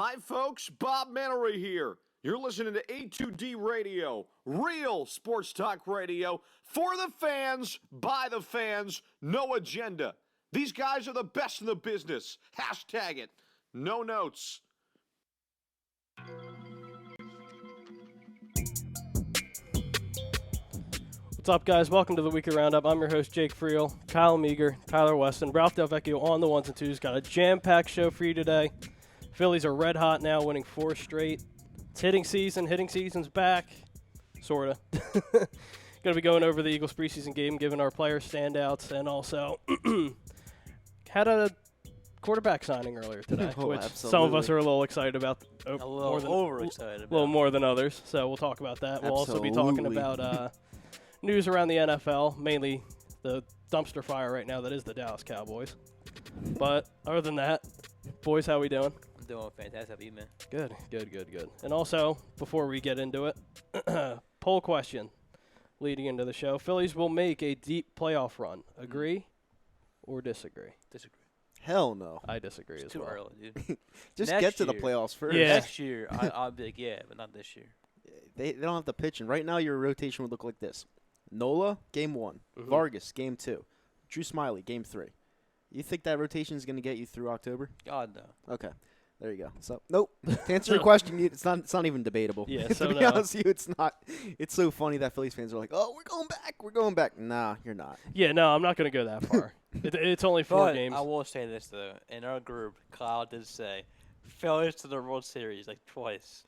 Hi, folks. Bob Mannery here. You're listening to A2D Radio, real sports talk radio for the fans, by the fans, no agenda. These guys are the best in the business. Hashtag it. No notes. What's up, guys? Welcome to the Weekly Roundup. I'm your host, Jake Friel, Kyle Meager, Tyler Weston, Ralph Del Vecchio on the ones and twos. Got a jam-packed show for you today. Phillies are red hot now, winning 4 straight. It's hitting season. Hitting season's back, sort of. Going to be going over the Eagles preseason game, giving our players standouts, and also had a quarterback signing earlier today, which some of us are a little excited about. A little overexcited about. A little more than others, so we'll talk about that. We'll also be talking about news around the NFL, mainly the dumpster fire right now that is the Dallas Cowboys. But other than that, boys, how we doing? I'm doing fantastic. How about you, man? Good. And also, before we get into it, poll question leading into the show. Phillies will make a deep playoff run. Agree or disagree? Disagree. Hell no. I disagree as well. Too early, dude. Just Next get to the year. playoffs first. Yeah. Next year, I'll be like, yeah, but not this year. They don't have the pitching. Right now, your rotation would look like this. Nola, game 1. Mhm. Vargas, game 2. Drew Smiley, game 3. You think that rotation is going to get you through October? God, no. Okay. There you go. So, nope. To answer your question, it's not even debatable. Yeah, to so be honest with you, it's not. It's so funny that Phillies fans are like, oh, we're going back. Nah, you're not. Yeah, no, I'm not going to go that far. It's only 4 But games. I will say this, though. In our group, Kyle did say, Phillies to the World Series, like twice.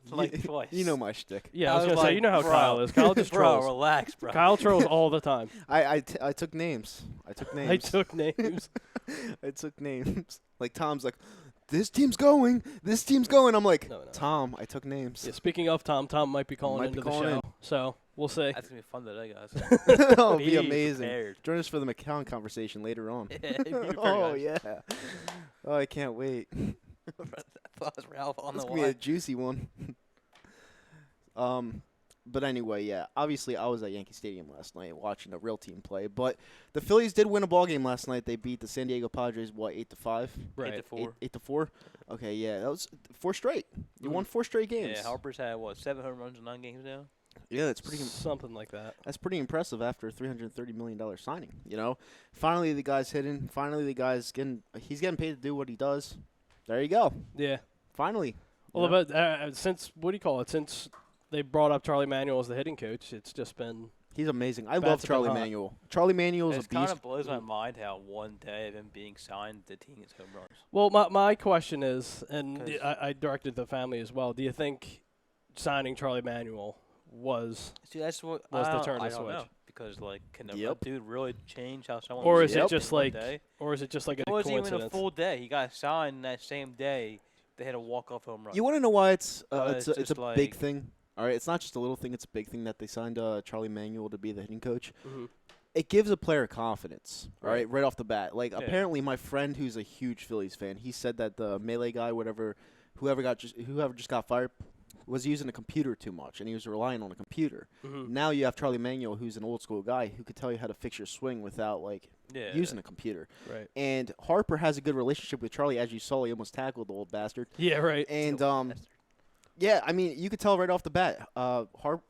Twice. You know my shtick. Yeah, I was going to like, say, you know how bro, Kyle is. Kyle just bro, trolls. relax, bro. Kyle trolls all the time. I took names. I took names. I took names. I took names. Like, Tom's like, this team's going. I'm like, No. Tom, I took names. Yeah, speaking of Tom might be calling into the show. So we'll see. That's going to be fun today, guys. That'll be Be amazing. prepared. Join us for the McCown conversation later on. Oh, Yeah. Oh, I can't wait. That was Ralph on This the could be a line. juicy one. But anyway, yeah. Obviously, I was at Yankee Stadium last night watching a real team play. But the Phillies did win a ball game last night. They beat the San Diego Padres, 8-5? Right. 8-4. 8-4? Okay, yeah. That was 4 straight. You won 4 straight games. Yeah, Harper's had, 7 home runs in 9 games now? Yeah, that's pretty. Something like that. That's pretty impressive after a $330 million signing. You know, finally the guy's hitting. Finally the guy's getting. He's getting paid to do what he does. There you go. Yeah. Finally. Well, but since since they brought up Charlie Manuel as the hitting coach, it's just been. He's amazing. I Bats love have been Charlie hot. Manuel. Charlie Manuel is a It kind beast. of blows my mind how one day of him being signed, the team gets home runs. Well, my question is, and 'Cause- I directed the family as well. Do you think signing Charlie Manuel was, See, that's what Was I the don't- turn to I don't switch? know, because can a Yep. dude really change how someone? or is feels it just in one like, day? or is it just like a It wasn't even a coincidence? full day. He got signed that same day. They had a walk-off home run. You want to know why it's It's a just big like- thing? All right, it's not just a little thing. It's a big thing that they signed Charlie Manuel to be the hitting coach. Mhm. It gives a player confidence, all Right. right off the bat. Like, Yeah. apparently my friend who's a huge Phillies fan, he said that the Melee guy, whoever just got fired, was using a computer too much, and he was relying on a computer. Mhm. Now you have Charlie Manuel, who's an old school guy, who could tell you how to fix your swing without, yeah. using a computer. Right. And Harper has a good relationship with Charlie. As you saw, he almost tackled the old bastard. Yeah. Right. And, yeah, I mean, you could tell right off the bat.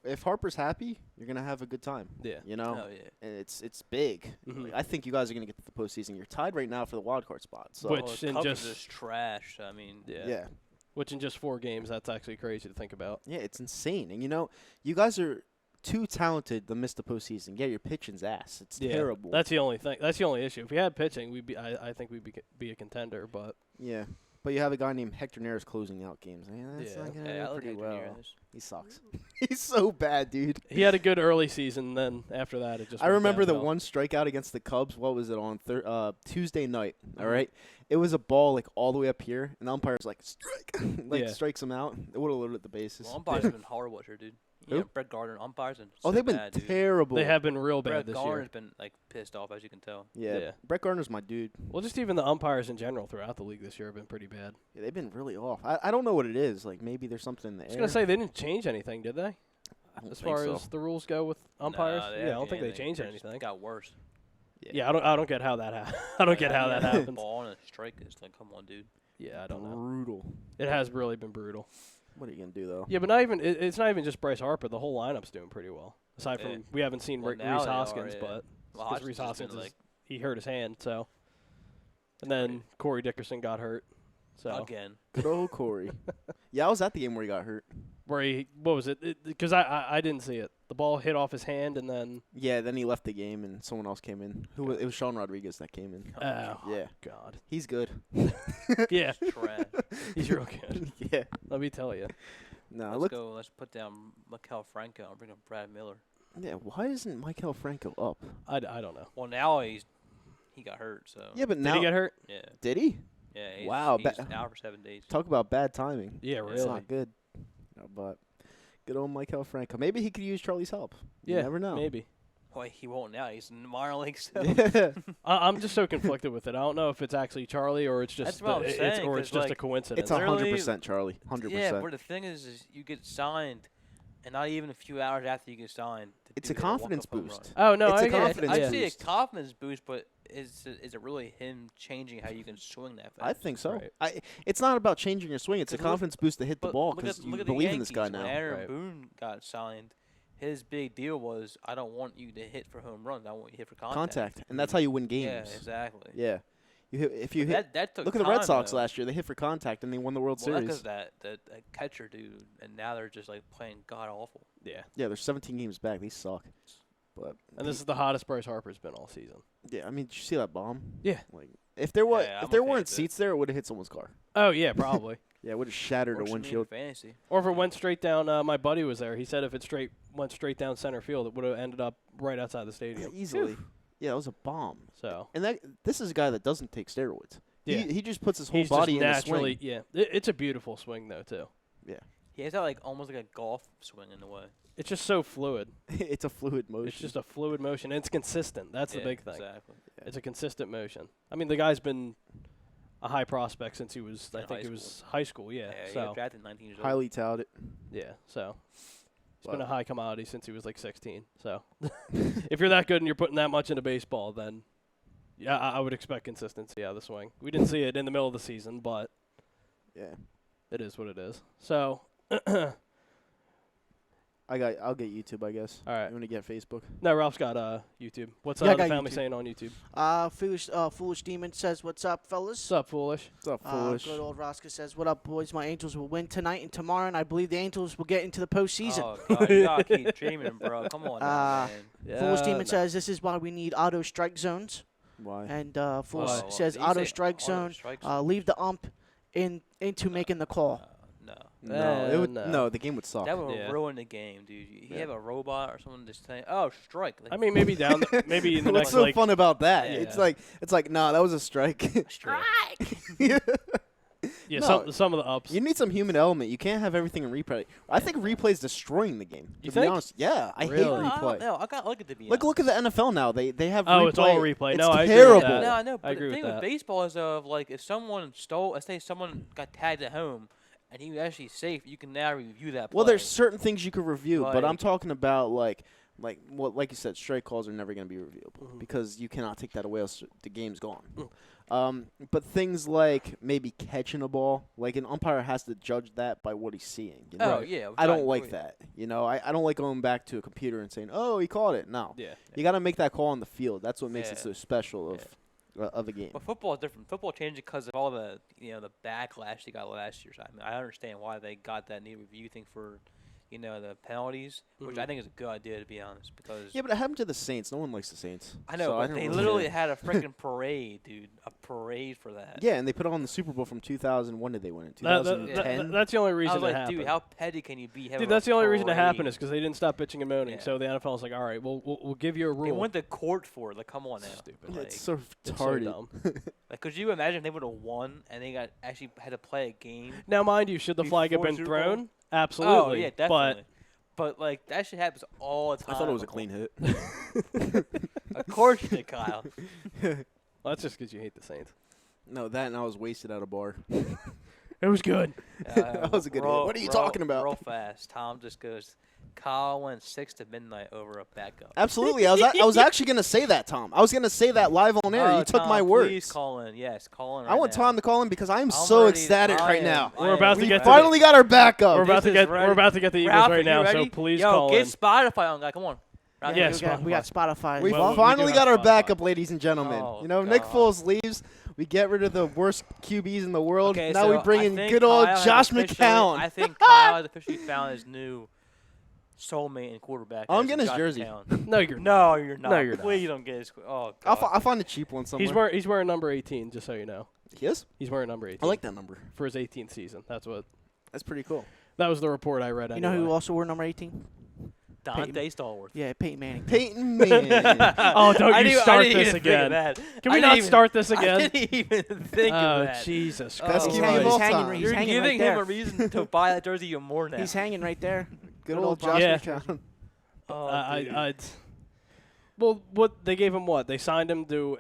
If Harper's happy, you're gonna have a good time. Yeah. You know, Oh, yeah. and it's big. Mhm. Like, I think you guys are gonna get to the postseason. You're tied right now for the wild card spot. So Which- Well, the in Cubs just- are just trash. I mean, Yeah. yeah, Which in just 4 games, that's actually crazy to think about. it's insane. And you know, you guys are too talented to miss the postseason. Yeah, your pitching's ass. It's Yeah. terrible. That's the only thing. That's the only issue. If we had pitching, I think we'd be a contender. But Yeah, but you have a guy named Hector Neris closing out games. Man, that's Yeah. not gonna hey, I go like pretty Hector well. Neris. He sucks. He's so bad, dude. he had a good early season. Then after that, it just. I went remember the downhill. one strikeout against the Cubs. What was it on Tuesday night? All Mhm. right, it was a ball like all the way up here, and the umpire's like strike, Yeah. strikes him out. It would have loaded the bases. Well, umpires have been horrible this year, dude. Who? Yeah, Brett Gardner, umpires and Oh, they've been bad, dude. terrible. They have been real bad Brett this Gardner's year. been pissed off, as you can tell. Yeah. Yeah. Brett Gardner's my dude. Well, just even the umpires in general throughout the league this year have been pretty bad. Yeah, they've been really off. I don't know what it is. Like maybe there's something in the I was air. gonna say they didn't change anything, did they? I don't As think far so. as the rules go with umpires, Nah, yeah, I don't think they changed It anything. got worse. Yeah, I don't get how that I don't get how that happens. Ball and a strike is like, come on, dude. Yeah, I don't know. Brutal. It has really been brutal. What are you gonna do though? Yeah, but it's not even just Bryce Harper. The whole lineup's doing pretty well. Aside from we haven't seen Reese Hoskins, but because Reese Hoskins he hurt his hand, so. And then Corey Dickerson got hurt. So again. Good old Corey. Yeah, I was at the game where he got hurt. What was it? Because I didn't see it. The ball hit off his hand, and then. Yeah, then he left the game, and someone else came in. It was Sean Rodriguez that came in. Oh, yeah. God. He's good. Yeah. Trash. He's real good. Yeah. Let me tell you. No, Let's put down Maikel Franco and bring up Brad Miller. Yeah, why isn't Maikel Franco up? I don't know. Well, now he got hurt, so. Yeah, but now. Did he get hurt? Yeah. Did he? Yeah. Wow. He's out for 7 days. Talk about bad timing. Yeah, really. It's not good. No, but good old Maikel Franco. Maybe he could use Charlie's help. You Yeah, never know. maybe. Well, he won't now. He's in the minor leagues. So. Yeah. I'm just so conflicted with it. I don't know if it's actually Charlie or it's just That's what I'm saying, it's just a coincidence. It's 100% Charlie. 100%. Yeah, but the thing is you get signed, and not even a few hours after you get signed. It's a confidence boost. Oh no, It's I a get it. confidence I Yeah. see a confidence boost, but is it really him changing how you can swing that fast? I think so. Right. It's not about changing your swing. It's a 'Cause look- confidence boost to hit the But ball look because at you the believe in this Yankees. guy When now. Aaron Right. Boone got signed, his big deal was, I don't want you to hit for home runs. I want you to hit for contact. And that's how you win Yeah, games. exactly. Yeah. If you But hit, that took look at the Red time, Sox though. last year. They hit for contact and they won the World Well, Series. that's because that catcher dude, and now they're just like playing god awful. Yeah. Yeah, they're 17 games back. They suck. But And this is the hottest Bryce Harper's been all season. yeah, I mean, did you see that bomb? Yeah. Like if there was Yeah, I'm if there okay weren't with it. seats there, it would have hit someone's car. Oh yeah, probably. Yeah, it would have shattered a Works for me in windshield. fantasy. Or if it went straight down, my buddy was there. He said if it went straight down center field, it would have ended up right outside the stadium. Easily. Yeah, it was a bomb. So And this is a guy that doesn't take steroids. yeah, He just puts his whole he's body just in naturally. the swing. Yeah, it's a beautiful swing though too. He has that like almost like a golf swing in a way. It's just so fluid. It's a fluid motion. It's just a fluid motion, and it's consistent. That's the Yeah, big thing. Exactly. It's a consistent motion. I mean, the guy's been a high prospect since he was, I think it was high school. Yeah. Yeah, he So got drafted 19 years old. highly touted. yeah. So he's But- been a high commodity since he was like 16. So if you're that good and you're putting that much into baseball, then yeah, I would expect consistency out of the swing. We didn't see it in the middle of the season, but Yeah. it is what it is. So. I'll get YouTube, I guess. All right. You want to get Facebook? No, Ralph's got YouTube. What's Yeah, I the got family YouTube. saying on YouTube? Foolish Demon says, "What's up, fellas?" What's up, foolish? What's up, foolish? Good old Rosca says, "What up, boys? My Angels will win tonight and tomorrow, and I believe the Angels will get into the postseason." Oh, God, you gotta keep dreaming, bro. Come on, now, man. Yeah, Foolish Demon no. says, "This is why we need auto strike zones." Why? And Foolish Oh, well, says, you "Auto say strike auto zone. strike zone. Leave the ump into making the call." No. No, it would, no. no, the game would suck. That would Yeah. ruin the game, dude. You Yeah. have a robot or someone just saying, "Oh, strike." Like, I mean, maybe maybe in the What's next so like fun about that? Yeah. It's like, nah, that was a strike. strike. yeah, No. some of the ups. You need some human element. You can't have everything in replay. I think replay's destroying the game. You To be think? honest, yeah, I Really? hate No, I replay. don't know. I gotta look at the be Look at the NFL now. They have Oh, replay. it's all replay. It's No, I agree with terrible. that. No, I know. I But agree the with thing that. with baseball is like if someone stole, let's say someone got tagged at home, and he was actually safe, you can now review that play. Well, there's certain things you could review, but I'm Like- talking about like you said, strike calls are never going to be reviewable Mhm. because you cannot take that away. Else the game's gone. Mm. But things like maybe catching a ball, like an umpire has to judge that by what he's seeing. You know? Oh yeah. I don't agree. like that. You know, I don't like going back to a computer and saying, "Oh, he caught it." No, Yeah. you got to make that call on the field. That's what makes it Yeah. so special of a game. But football is different. Football changed because of all the the backlash they got last year. So I mean, I understand why they got that new review thing for the penalties, which I Mhm. think is a good idea to be honest. Because Yeah, but it happened to the Saints. No one likes the Saints. I know, so but don't they really literally care. had a freaking parade, dude. A parade for that. Yeah, and they put it on the Super Bowl from 2000. When did they win it? That- 2010. that's the only I reason was like, it happened. dude, how petty can you be? having Dude, that's a the only reason it happened parade? is because they didn't stop bitching and moaning. Yeah. So the NFL was like, all right, we'll give you a rule. They went to court for it. Like, come on now. Stupid. Like, It's so It's so retarded. dumb. like, could you imagine if they would have won and they actually had to play a game? Now, mind you, should the flag have Before been Super Bowl? thrown? Absolutely. Oh yeah, definitely. But like that shit happens all the time. I thought it was a clean hit. Of course you did, Kyle. Well, that's just because you hate the Saints. No, that and I was wasted at a bar. It was good. That was a good hit. What are you talking about? Real fast. Tom just goes, Kyle went 6 to midnight over a backup. Absolutely. I was actually going to say that, Tom. I was going to say that live on air. You took Tom, my words. Please call in. Yes, call in. I want now. Tom to call in because I'm so ready. ecstatic right now. We're about to We get finally got our backup. We're about This to is get ready. we're about to get the Eagles Ralph, right are now, you so ready? please Yo, call get in. Spotify on, guy. Come on. Ralph, Yeah, you got- We got Spotify. We Well, we finally do got have our Spotify. backup, ladies and gentlemen. Oh, You know, Nick God. Foles leaves. We get rid of the worst QBs in the world. Okay, now so we bring I in think good old Kyle has Josh officially- McCown. I think Kyle has officially found his new soulmate and quarterback. I'm as getting his Josh jersey. McCown. No, you're No, you're not. No, you're not. Please don't get his. Oh, I'll, God. I'll find a cheap one somewhere. He's wearing number 18, just so you know. He is? He's wearing number 18. I like that number. for his 18th season. That's Pretty cool. that was the report I read. You know who also wore number 18? Dante Stallworth. Yeah, Peyton Manning. Peyton Manning. Oh, don't I you didn't- I start didn't this even think of again. that. Can I we didn't not even- start this I again? didn't even think Oh, of that. Jesus Oh, Best Christ. QB of all hanging, time. he's You're hanging giving right him there. a reason to buy that jersey even more now. He's hanging right there. Good old Josh Josh Yeah. McCown. Oh, dude. Well, what they gave him? What they signed him to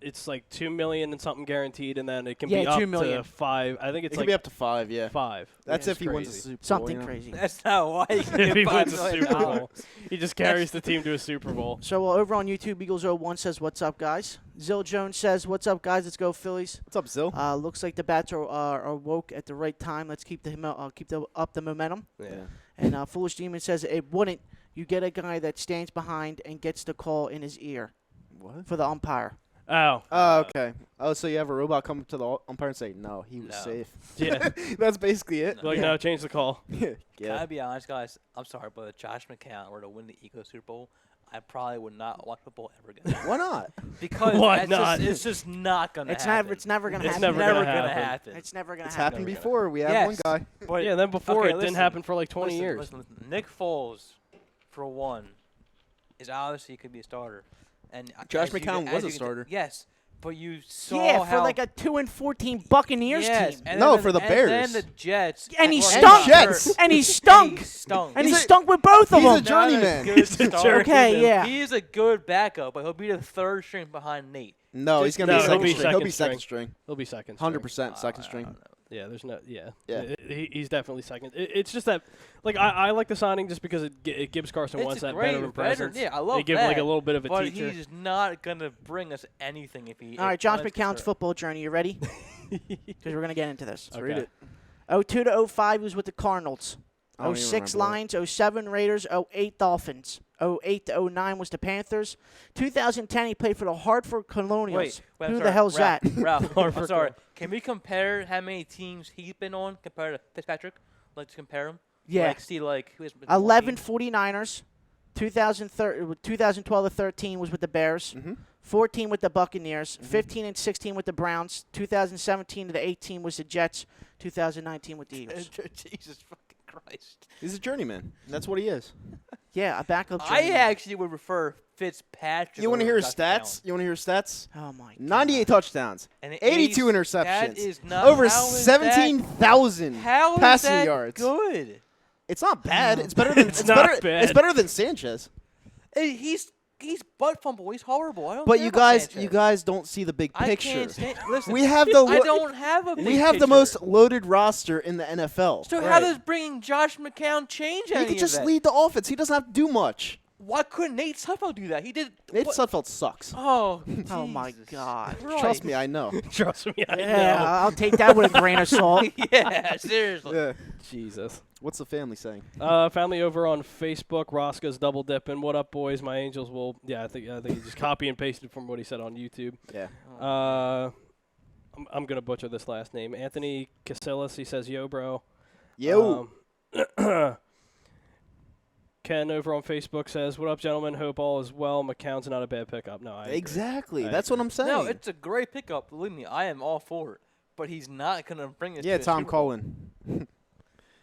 it's like $2 million and something guaranteed, and then it can be Yeah, up $2 million. to 5. I think It it's could like be up to 5, yeah. 5. That's which if is he wins a crazy. Super Bowl. Something you know? crazy. That's not why he can If he get wins a $5 Super million. Bowl, he just carries the team to a Super Bowl. So over on YouTube, Eagles01 says, "What's up, guys?" Zill Jones says, "What's up, guys? Let's go Phillies." What's up, Zill? Looks like the bats are woke at the right time. Let's keep up the momentum. Yeah. And Foolish Demon says, "It wouldn't. You get a guy that stands behind and gets the call in his ear What? for the umpire." Oh. Oh, okay. Oh, so you have a robot come up to the umpire and say, no, he was No. safe. Yeah. That's basically it. Like, no, change the call. Can Yeah. I be honest, guys? I'm sorry, but if Josh McCown were to win the Eagles Super Bowl, I probably would not watch football ever again. Why not? Because Why that's not? It's just not gonna It's happen. never. It's never gonna It's happen. never never gonna gonna happen. happen. It's never gonna It's happen. happened Never before. We have Yes. one guy. But Yeah, then before okay, it didn't listen, happen for like 20 listen, years. Listen. Nick Foles, for one, is obviously could be a starter. And Josh as you- McCown as was a you can- starter. Yes, but you saw Yeah, how for like a 2-14 Buccaneers yes, team, and No, then for the and Bears. then the Jets. And he were stunk. Jets. and he stunk. He stunk. And he He's a- stunk with both of he's a them. journeyman. Not a good He's a starter. Okay, yeah. He's a good backup, but he'll be the third string behind Nate. No, he's Just- going to No, be he'll second be string. He'll be second second string. He'll be second. 100% second string. I don't know. Yeah, there's no. Yeah, Yeah. He's definitely second. It's just that, like, I like the signing just because it gives Carson It's Wentz a that great veteran veteran. presence. Yeah, I love They give that. like a little bit of a But teacher. he's not gonna bring us anything if he. All right, if Josh Wentz McCown's gets hurt. football journey. You ready? Because we're gonna get into this. Okay. Read it. 02 to 05 he was with the Cardinals. I don't even 06 remember Lions, 07 Raiders, 08 Dolphins. 08 to 09 was the Panthers. 2010 he played for the Hartford Colonials. Wait, I'm Who sorry, the hell's Ralph, that? Ralph, Hartford I'm sorry. Can we compare how many teams he's been on compared to Fitzpatrick? Let's compare them. Yeah. Like, see, like who has been 11 teams? 49ers. 2012 to 13 was with the Bears. Mhm. 14 with the Buccaneers. 15 and 16 with the Browns. 2017 to the 18 was the Jets. 2019 with the Eagles. Jesus fucking Christ. He's a journeyman. That's what he is. Yeah, a backup. I journeyman. actually would prefer Fitzpatrick. You want to hear over his Josh stats? McCown. You want to hear his stats? Oh my God. 98 touchdowns, And 82 That interceptions, is not over how is 17,000 How is passing that yards. good? It's not bad. It's better than It's not bad. It's better than Sanchez. Hey, he's butt fumble. He's horrible. I don't But care you about guys, Sanchez. you guys don't see the big I picture. can't stand. Listen, We have the I don't have a. Big we have the picture. most loaded roster in the NFL. So how Right. does bringing Josh McCown change He any could of just that? lead the offense. He doesn't have to do much. Why couldn't Nate Sudfeld do that? He did. Nate what- Sudfeld sucks. Oh, Oh my Jesus God. Christ. Trust me, I know. Trust me, I Yeah, know. I'll take that with a grain of salt. Yeah, seriously. Yeah. Jesus. What's the family saying? Family over on Facebook. Roscoe's double dipping. What up, boys? My Angels will. Yeah, I think he just copy and pasted from what he said on YouTube. Yeah. I'm gonna butcher this last name. Anthony Casillas. He says, "Yo, bro." Yo. Ken over on Facebook says, "What up, gentlemen? Hope all is well. McCown's not a bad pickup." No, I agree. Exactly. I That's what I'm saying. No, it's a great pickup. Believe me, I am all for it. But he's not gonna bring us. yeah, to a Tom Super Bowl. Cullen.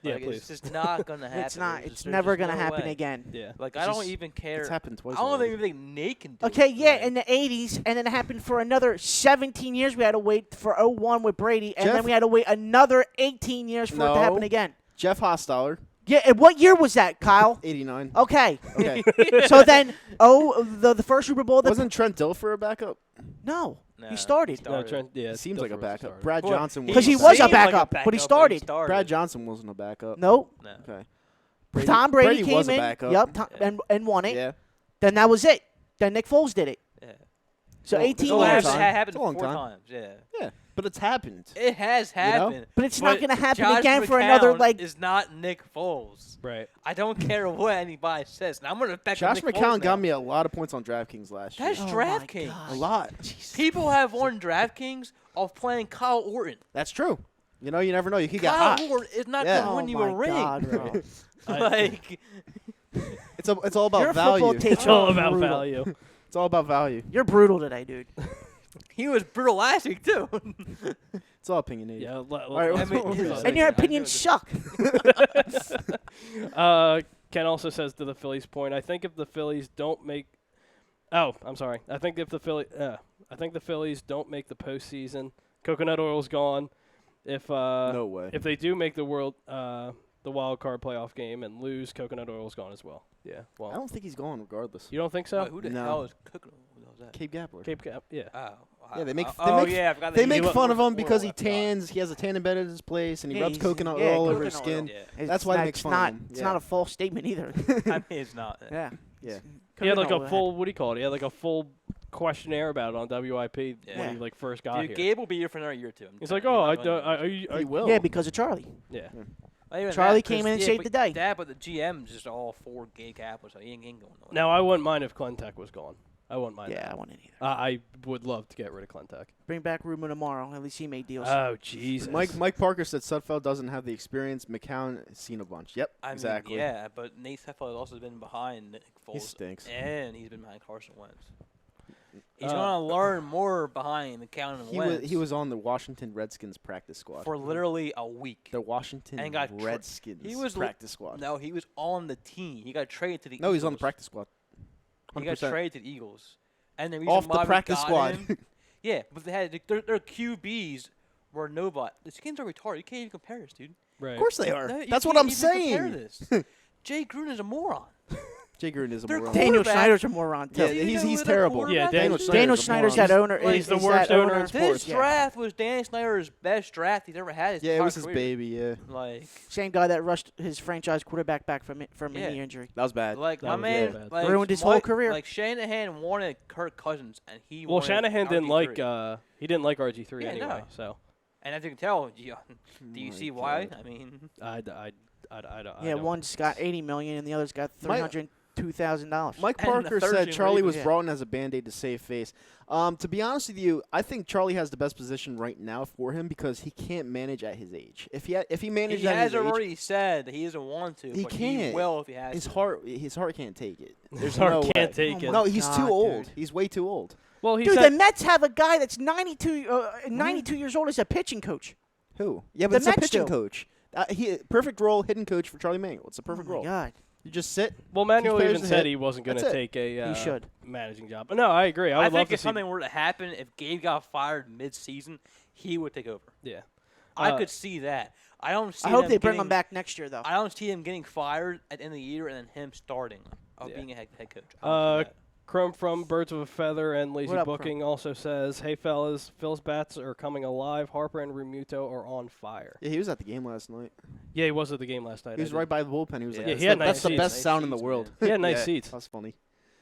Yeah, Like, please. It's just not gonna happen. It's not. There's It's just- never there's gonna no happen way. again. Yeah. Like It's I don't just- even care. It's happened twice. I don't already. even think Nate can do Okay, it. yeah, Like, in the 80s, and then it happened for another 17 years. We had to wait for 01 with Brady, and Jeff- then we had to wait another 18 years for it to No. happen again. Jeff Hostetler, Yeah, and what year was that, Kyle? 89. Okay, Okay. so then, the first Super Bowl. Wasn't Trent Dilfer a backup? No, Nah, he started. No, Trent. Yeah, He seems like a Dilfer was backup. starter. Brad Well, Johnson Because he wasn't was a seemed like backup, but he but started. Brad Johnson wasn't a backup. Nope. No. Okay. Tom Brady came was a in. backup. Yep, and won it. Yeah. Then that was it. Then Nick Foles did it. Yeah. So Well, 18 it's a long years. time. It happened It's a long 4 time. times. Yeah. Yeah, but it's happened. It has happened. But it's not going to happen Josh again for another, McCown like. is not Nick Foles. Right. I don't care what anybody says. And I'm going to back Josh up Nick McCown Foles got now. me a lot of points on DraftKings last year. That's Oh my DraftKings. God. A lot. People have won DraftKings off playing Kyle Orton. That's true. You know, you never know. You could get Kyle hot. Orton is not Yeah. going to win you a ring. God, bro. Like, It's all about Your value. football takes It's all are about brutal. value. It's all about value. You're brutal today, dude. he was brutal last week, too. It's all opinionated. Yeah. right, I mean, his- And your I opinions know suck. Ken also says to the Phillies point, I think if the Phillies don't make I'm sorry. I think the Phillies don't make the postseason, coconut oil's gone. If No way. if they do make the wild card playoff game and lose, coconut oil's gone as well. Yeah. I Well, don't think he's going regardless. you don't think Wait, so? who the No. hell is cooking? Who the hell is that? Cape Gapler. Cape Cap. Yeah. Oh, Yeah, they make- yeah, I forgot They that make he fun of was him because he oil, I forgot. tans. He has a tan embedded in his place, and he Yeah, rubs he's- coconut yeah, oil over his coconut oil. skin. Yeah. That's why they make It's fun not, of him. It's Yeah. not a false statement either. I mean, it's not. Yeah. Yeah. He had like Coconut a oil. full, what do you call it? He had like a full questionnaire about it on WIP Yeah. when he like first got Dude, here. Gabe will be here for another year or two. I'm He's telling like, you. oh, He's not going I He will. Yeah, because of Charlie. yeah. Not even Charlie that, 'cause- came in and yeah, saved but the day. That, but the GM's just all for Gabe Kapler, so he ain't going nowhere. Now I wouldn't mind if Clentech was gone. I wouldn't mind. Yeah, that. I wouldn't either. I would love to get rid of Clentech. Bring back Ruben tomorrow. At least he made deals. Oh Jesus. Mike Parker said Sudfeld doesn't have the experience. McCown has seen a bunch. Yep, I exactly. mean, yeah, but Nate Sefeld has also been behind Nick Foles. He stinks. And he's been behind Carson Wentz. He's going to learn more behind McCown and Wentz. He was on the Washington Redskins practice squad. for literally a week. the Washington And got Redskins he was practice squad. No, he was on the team. He got traded to the No, Eagles. he's on the practice squad. He got 100%. traded to the Eagles. And the reason Off why the we practice got squad. him- yeah, but they had their QBs were nobody. The Skins are retarded. You can't even compare this, dude. Right. Of course they are. No, you That's what can't I'm even compare saying. this. Jay Gruden is a moron. Jay Gruden is a They're moron. cool. Daniel quarterback- Schneider's a moron, too. Yeah, Do you he's know who their terrible. quarterback Yeah, is? Daniel Daniel Schneider's a Schneider's moron. that owner. Like, he's the is worst that owner in owner. sports. This draft was Dan Snyder's best draft he's ever had. His Yeah, it entire was his career. baby. Yeah, Like, Same guy that rushed his franchise quarterback back from a knee Yeah. injury. that was bad. like That my was man, bad. like, Ruined his whole career. Like Shanahan wanted Kirk Cousins, and he Well, wanted Shanahan didn't like RG3. he didn't like RG3 Yeah, anyway. no. So And as you can tell, do you my see why? God. I mean, I don't. Yeah, one's got $80 million and the other's got $302,000. Mike And the Parker third said gen Charlie was yeah. brought in as a Band-Aid to save face. To be honest with you, I think Charlie has the best position right now for him because he can't manage at his age. If he managed he at has his age, already said that he doesn't want to. He but He can't. will if he has his to. heart can't take it. There's heart no can't way. take Oh it. my No, he's God, too old. dude. He's way too old. Well, he Dude, said the Mets have a guy that's 92 years old as a pitching coach. Who? Yeah, but The it's a Mets pitching do. coach. Perfect role, hidden coach for Charlie Manuel. It's a perfect Oh, my role. God. You just sit. Well, Manuel players even to said hit. he wasn't going to That's it. take a He should. managing job. But no, I agree. I I would love think to if see. something were to happen, if Gabe got fired mid-season, he would take over. Yeah. I could see that. I don't see. I hope them they bring him getting- back next year, though. I don't see him getting fired at the end of the year and then him starting Yeah. being a head coach. I don't see that. Chrome from Birds of a Feather and Lazy What up, Booking also says, "Hey fellas, Phil's bats are coming alive. Harper and Remuto are on fire." Yeah, he was at the game last night. Yeah, he was at the game last night. He was right by the bullpen. He was like, Yeah, "That's he had the- nice that's the seats. best Nice sound in the seats, world." man. He had nice Yeah, seats. That's funny.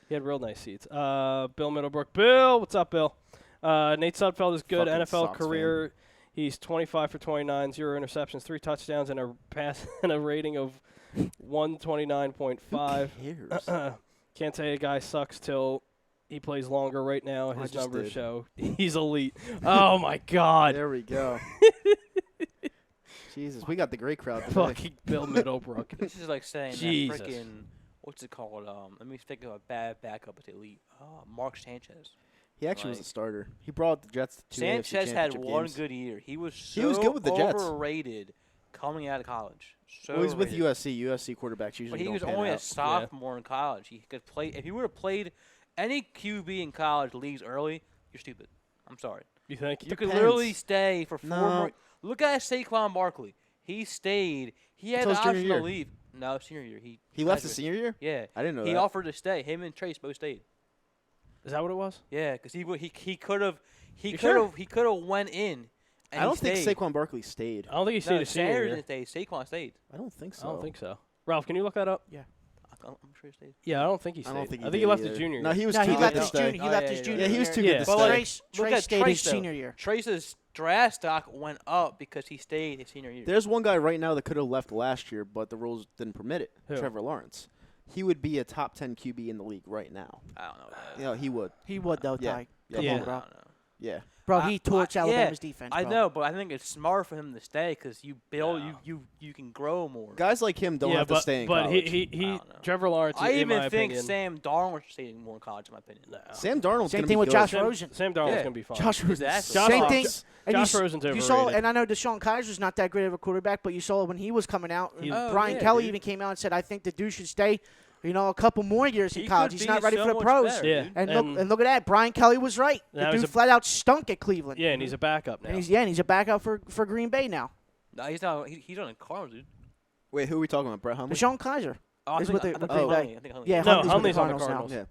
He had real nice seats. Bill Middlebrook. Bill, what's up, Bill? Nate Sudfeld is good. Fucking NFL Sox career. He's 25 for 29, 0 interceptions, 3 touchdowns, and a pass and a rating of 129.5. Who cares? Can't say a guy sucks till he plays longer. Right now, I his just numbers did. show he's elite. Oh my God! There we go. Jesus, we got the great crowd today. Fucking Bill Middlebrook. This is like saying Jesus. that freaking what's it called? Let me think of a bad backup at the elite. Mark Sanchez. He actually was a Like- starter. He brought the Jets to 2 AFC Sanchez had championship one games. good year. He was so He was good with the Jets. overrated coming out of college. So Well, he's with overrated. USC. USC quarterbacks usually But he don't was pan only a out. sophomore in college. He could play. If he would have played any QB in college leagues early, you're stupid. I'm sorry. You think? You could Depends. literally stay for 4 No. more. Look at Saquon Barkley. He stayed. He had Until the his junior option to year. leave. No, senior year. He left the graduated. senior year? Yeah. I didn't know He that. offered to stay. Him and Trace both stayed. Is that what it was? Yeah, because he could have You sure? he could have went in. And I don't he think stayed. Saquon Barkley stayed. I don't think he stayed No, a senior Sanders year. didn't stay. Saquon stayed. I don't think so. I don't think so. Ralph, can you look that up? I'm sure he stayed. Yeah, I don't think he stayed. I don't think he he did left either. his junior year. No, he was No, too he good left to his stay. junior. He left his junior. Yeah, he was year. too good to But stay. like, Trace look at stayed his Trace, though. senior year. Trace's draft stock went up because he stayed his senior year. There's one guy right now that could have left last year, but the rules didn't permit it. Who? Trevor Lawrence. He would be a top 10 QB in the league right now. I don't know. Yeah, he would. He would though, Yeah. Ty. Yeah. Come Yeah. on, I bro. don't know. Yeah. Bro, he torched Alabama's defense. I bro. know, but I think it's smart for him to stay because you build, you can grow more. Guys like him don't have to stay in but college. he I don't know. Trevor Lawrence. I in my even think opinion, Sam Darnold should stay more in college, in my opinion. Sam Darnold's Same gonna thing be with good. Josh Rosen. Sam Darnold's Yeah. gonna be fine. Josh Rosen. Exactly. Josh Same Rosen- thing. And Josh you, Rosen's you overrated. saw, and I know Deshaun Kaiser's not that great of a quarterback, but you saw when he was coming out, Brian Kelly even came out and said, "I think the dude should stay, a couple more years in He college. could He's be not ready so for the much pros." better, Yeah. dude. And look at that, Brian Kelly was right. Now The he's dude a- flat out stunk at Cleveland. Yeah, and he's a backup now. And he's a backup for Green Bay now. No, he's not. He's on the Cardinals, dude. Wait, who are we talking about? Brett Hundley? Deshaun Kaiser. Oh, Is with the- I think with the- Hundley. I think Hundley. Yeah, No, Hundley's with Hundley's the on the Cardinals now. Cardinals. Yeah.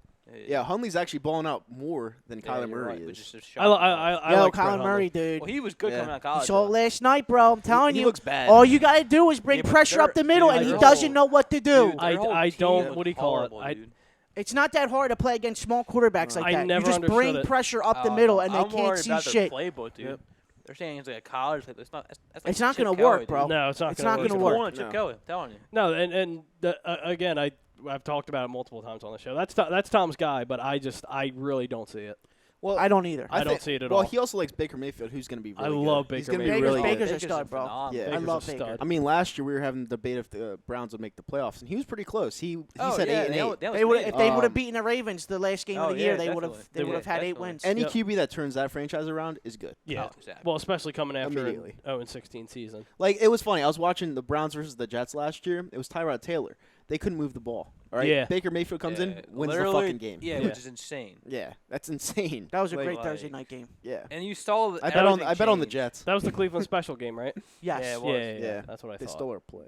Yeah, Hundley's actually balling out more than Kyler Murray right, is. which is I like Brett Kyler Hundley. Murray, dude. Well, he was good Yeah. coming out of You college. saw it though. last night, bro. I'm telling He you. looks bad. All you got to do is bring Yeah, but pressure up the middle, dude, and he their doesn't whole- know what to do. Dude, their whole I team don't- looked what do you call it? horrible, I- dude. It's not that hard to play against small quarterbacks like I that. never You just understood bring it. pressure up the Oh, middle, no, and they I'm can't worried see about their shit. playbook, dude. Yep. They're saying it's like a college. It's not. That's like It's not Chip gonna Kelly, work, dude. bro. No, it's not It's gonna not work. gonna He's work. pulling a Chip No. Kelly, I'm telling you. No, and again, I've talked about it multiple times on the show. That's Tom's guy, but I really don't see it. Well, I don't either. I don't see it at well, all. he also likes Baker Mayfield, who's going to be really good. love He's Baker gonna be Mayfield. really Baker's good. a stud, bro. phenomenal. Yeah. I Baker's love a Baker. stud. I mean, last year we were having a debate if the Browns would make the playoffs, and he was pretty close. He said 8-8. They would if they would have beaten the Ravens the last game of the year, they would have had 8 wins. Any Yep. QB that turns that franchise around is good. Yeah. Oh, exactly. Well, especially coming after an Immediately. 0-16 season. Like, it was funny. I was watching the Browns versus the Jets last year. It was Tyrod Taylor. They couldn't move the ball. All right. Yeah. Baker Mayfield comes in, wins the Literally, fucking game. Yeah, Yeah. which is insane. Yeah, that's insane. That was a Like, great like- Thursday night game. Yeah. And you saw. I bet on the Jets. That was the Cleveland special game, right? Yes. Yeah, it Yeah, was. yeah, Yeah. That's what I They thought. stole our play.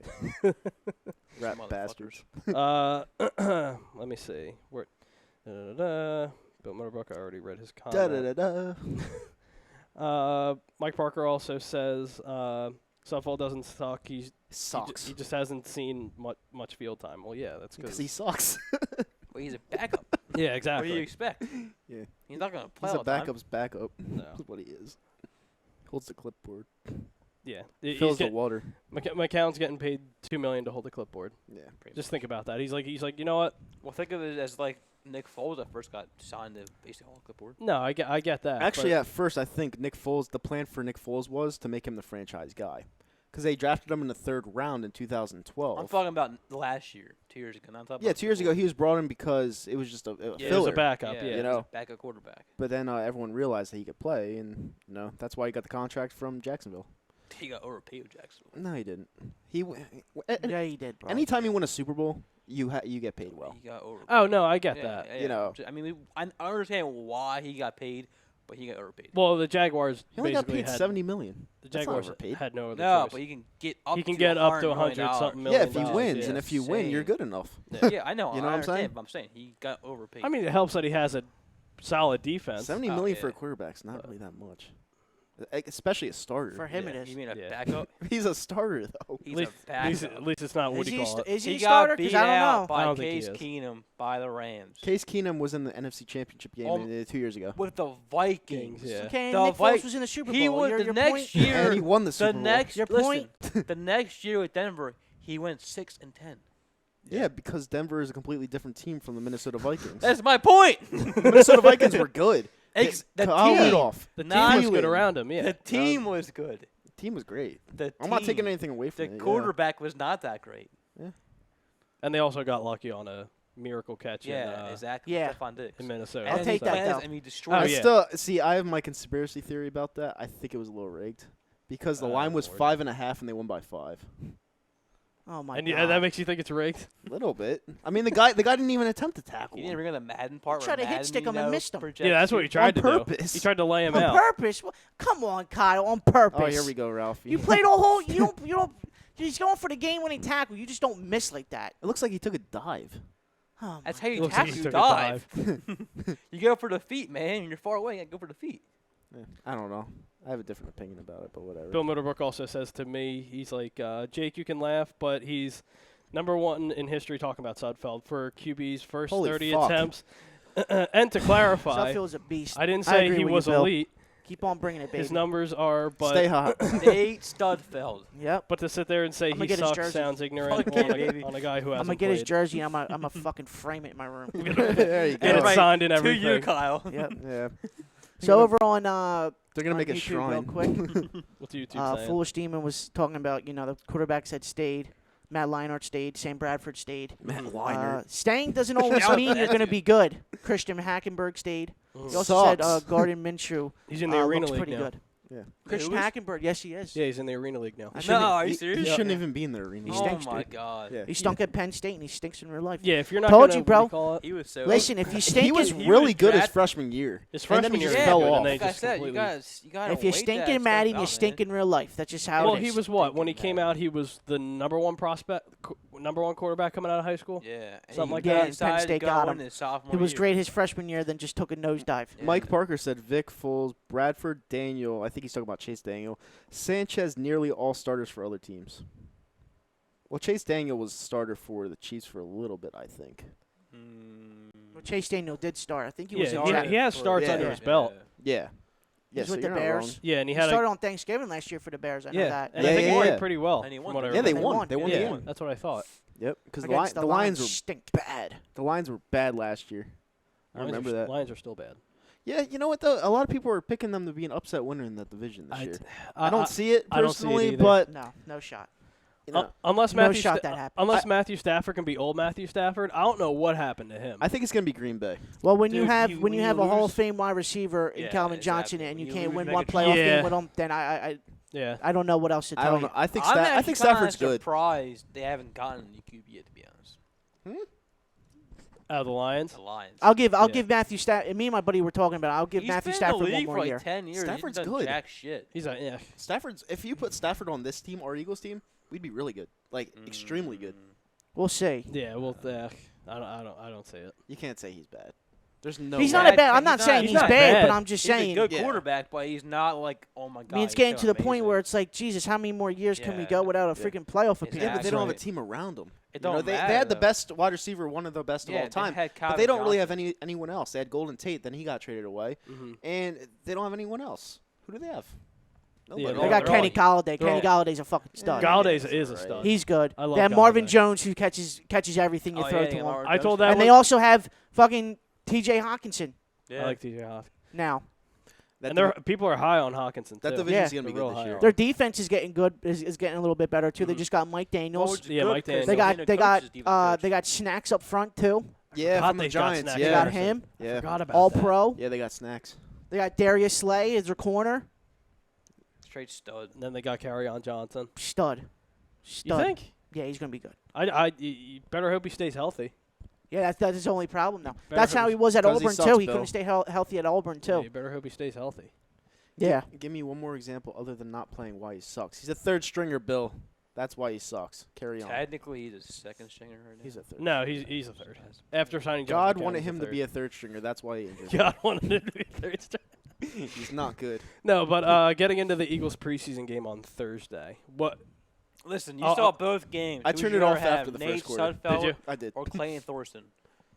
Rat Motherfuckers. bastards. Let me see. Where? Bill Motorbrook, I already read his comment. Da-da-da-da. Mike Parker also says Suffolk doesn't suck. He Sucks. just hasn't seen much field time. Well, yeah, that's Because because he sucks. Well, he's a backup. yeah, What do exactly. you expect? Yeah. He's not going to play He's all a the time. backup's backup. No. That's what he is. Holds the clipboard. Yeah, Fills the water. McCown's getting paid $2 million to hold the clipboard. Yeah. Just think about that. He's like, you know what? Well, think of it as like Nick Foles that first got signed to basically hold the clipboard. No, I get that. Actually, but at first, I think the plan for Nick Foles was to make him the franchise guy. Because they drafted him in the 3rd round in 2012. I'm talking about last year, 2 years ago. Not talking Yeah, about 2 years ago, before. he was brought in because it was just a Yeah, he was filler. a backup. Yeah, Yeah, he You was know. a backup quarterback. But then everyone realized that he could play, and that's why he got the contract from Jacksonville. He got overpaid with Jacksonville. No, he didn't. He Yeah, he did, bro. anytime you win a Super Bowl, you get paid well. He got overpaid. Oh no, I get Yeah, that. yeah, You know. I mean, I understand why he got paid, but he got overpaid. Well, the Jaguars He only got basically paid had $70 million. the That's not Jaguars overpaid. had no other No, choice. but he can get up. He can to get up to $100 $100 something Yeah, million. if he dollars, wins, yeah. and if you win, you're good enough. Yeah, I know. You know I what I'm saying? understand, but I'm saying he got overpaid. I mean, it helps that he has a solid defense. $70 Oh, million yeah. for a quarterback's not really that much, especially a starter. For him, Yeah. it is. you mean a Yeah. backup? He's a starter though. He's At least, a backup. at least it's not what Is do he, you call it. is he He a starter? got Because beat I don't out know. I by don't think he Case is. Keenum by the Rams Case Keenum was in the NFC Championship game 2 years ago, with the Vikings. Yeah. Okay, The Nick Vi- Foles was in the Super Bowl. He was Your the point? next year. and he won the The Super Bowl. next Your listen, the next year with Denver, he went 6-10. Yeah, because Denver is a completely different team from the Minnesota Vikings. That's my point. The Minnesota Vikings were good. The Kyle team, Rudolph. The team Not was good even. around him. Yeah. the team was good. The team was great. The I'm not team- taking anything away from The it. quarterback was not that great. And they also got lucky on a miracle catch Yeah, exactly. yeah. Stephon Diggs. in Minnesota. I'll And take he that, plays- though. And he destroyed. Oh, I yeah. still see. I have my conspiracy theory about that. I think it was a little rigged because the Oh, line was Lord. 5.5 and they won by 5. Oh my and god. yeah, that makes you think it's rigged. A little bit. I mean, the guy didn't even attempt to tackle You him. didn't bring in the Madden part. He where tried to hit Madden, stick him you and know, missed him. projects Yeah, that's what he you. tried to purpose. do. He tried to lay him on out. purpose. Come on, Kyle. On purpose. Oh, here we go, Ralphie. You played a whole. You don't. He's going for the game-winning tackle. You just don't miss like that. It looks like he took a dive. Oh That's my how you Looks like tackle. he You took a dive. You go for the feet, man. When you're far away, you gotta go for the feet. I don't know. I have a different opinion about it, but whatever. Bill Middlebrook also says to me, he's like, Jake, you can laugh, but he's Number 1 in history talking about Sudfeld for QB's first Holy 30 fuck. attempts. And to clarify, Sudfeld's a beast. I didn't say agree he with you, was Bill. elite. Keep on bringing it, baby. His numbers are, but Stay hot. Nate Studfeld. Yep. but to sit there and say I'm gonna he get his sucks jersey. sounds ignorant Fuck yeah, on, baby. on a guy who I'm hasn't gonna get his played. jersey. I'm gonna fucking frame it in my room. There you And it's go. Right, signed and To everything. you, Kyle. Yep. Yeah. So over on They're gonna on make a YouTube shrine. real quick. What's YouTube saying? Foolish Demon was talking about the quarterbacks had stayed. Matt Leinart stayed. Sam Bradford stayed. Matt Leinart. Staying doesn't always Yeah, mean you're that going to dude. be good. Christian Hackenberg stayed. He also said Sucks. Gardner Minshew He's in the Arena looks League pretty now. good. Yeah. Christian Who is- Hackenberg, yes, he is. Yeah, he's in the Arena League now. No, are you He serious? shouldn't Yeah. even be in the arena. He Oh stinks, my dude. god. Yeah. He stunk at Penn State, and he stinks in real life. Yeah, if you're not Told gonna, you, bro. what do you call it? He was so. Listen, if you stink He was in, he really was good his drafted- freshman year. His And then freshman he year just yeah, fell but but off. then they like I just said, you completely- gotta if you wait stink that in stuff Maddie, out, you stink man. in real life. That's just how Well, it is. he was what? When he Stinking came bad. out, he was the number 1 prospect, number 1 quarterback coming out of high school. Yeah, and Something he like that. Yeah, decided Penn State to got go him. in his sophomore He was year. great his freshman year, then just took a nosedive. Yeah. Mike Parker said Vic Foles, Bradford, Daniel. I think he's talking about Chase Daniel. Sanchez, nearly all starters for other teams. Well, Chase Daniel was starter for the Chiefs for a little bit, I think. Well, Chase Daniel did start. I think he was Yeah, in he- Jack- he has starts under his belt. Yeah. He Yeah, was so with the you're not Bears. wrong. Yeah, and he He had started a on Thanksgiving last year for the Bears. I know yeah, that. and Yeah, I think yeah, he played yeah. pretty well. And he from won. what I Yeah, they remember. won. They won Yeah. the Yeah, game. that's what I thought. Yep, because Against the Lions were stink. bad. The Lions were bad last year. I Lions remember are, that. Lions are still bad. Yeah, you know what though? A lot of people are picking them to be an upset winner in that division this year. I I don't see it I don't see it personally, either. but No shot. you know, unless No Matthew shot that happens. unless Matthew Stafford can be old Matthew Stafford, I don't know what happened to him. I think it's gonna be Green Bay. Well, when you Dude, have you- when when you you have a Hall lose- of Fame wide receiver in Yeah, Calvin exactly. Johnson and When you you can't lose, win make one a playoff Yeah. game with him, then yeah, I don't know what else to I tell don't you. know. I think I'm I actually think kinda Stafford's good. surprised they haven't gotten the QB yet, to be honest. out of the Lions. The Lions. I'll give Yeah. Matthew Stafford. Me and my buddy were talking about. I'll give He's Matthew been Stafford in the one league more for like year. 10 years. Stafford's He's done good. jack shit. He's a yeah. Stafford's. If you put Stafford on this team, our Eagles team, we'd be really good. Like extremely good. We'll see. Yeah, well, I don't see it. You can't say he's bad. There's no. He's way. not a bad. I'm He's not not- saying he's he's not bad, bad. but I'm just He's saying. a good Yeah. quarterback, but he's not like, oh my god. I mean, it's he's getting so to the point amazing. where it's like, Jesus, how many more years can we Yeah. go without a Yeah. freaking playoff Exactly. appearance? Yeah, but they don't have a Right. team around them. It You know, don't they matter, had the though. best wide receiver, one of the best Yeah, of all they time. had But Calvin they don't really have Johnson. anyone else. They had Golden Tate, then he got traded away, and they don't have anyone else. Who do they have? Nobody. they're They all- got they're all- Kenny Galladay. they're Kenny all- Galladay's a fucking stud. Galladay's Yeah, is a right. stud. He's good. I love They have Marvin Galladay. Jones who catches everything you Oh, throw yeah, to yeah, him. Marvin I told Jones. that And they was- also have fucking T.J. Hawkinson Yeah. I like TJ Hawk. now. That And people are high on Hawkinson that too. division's Yeah. gonna be They're real good this high year. on Their defense is getting good. Is getting a little bit better too. They just got Mike Daniels. Yeah, Mike Daniels. They got Snacks up front too. Yeah, God, from the they got Giants. Snacks. They Yeah, got him. yeah, Forgot about All that. pro. yeah. They got snacks. They got Darius Slay as their corner. Straight stud. And then they got Carryon Johnson. Stud. You Stud. think? Yeah, he's gonna be good. You better hope he stays healthy. Yeah, that's his only problem now. Better That's hope how he's- he was at 'cause he Auburn sucks, too. He Bill. couldn't stay healthy at Auburn Yeah, too. you better hope he stays healthy. Yeah. Give me one more example other than not playing why he sucks. He's a third stringer, Bill. That's why he sucks. Carry on. Technically, he's a second stringer right now. He's a third. No, he's a third. After signing Josh God McCown, wanted he's him to be a third stringer. That's why he injured him. God wanted him to be a third string. He's not good. No, but getting into the Eagles preseason game on Thursday. What? Listen, you Oh, saw oh. both games. I Who would turned you it off rather have, after the Nate first quarter. Sudfeld Did you? I did. or Clayton Thorson?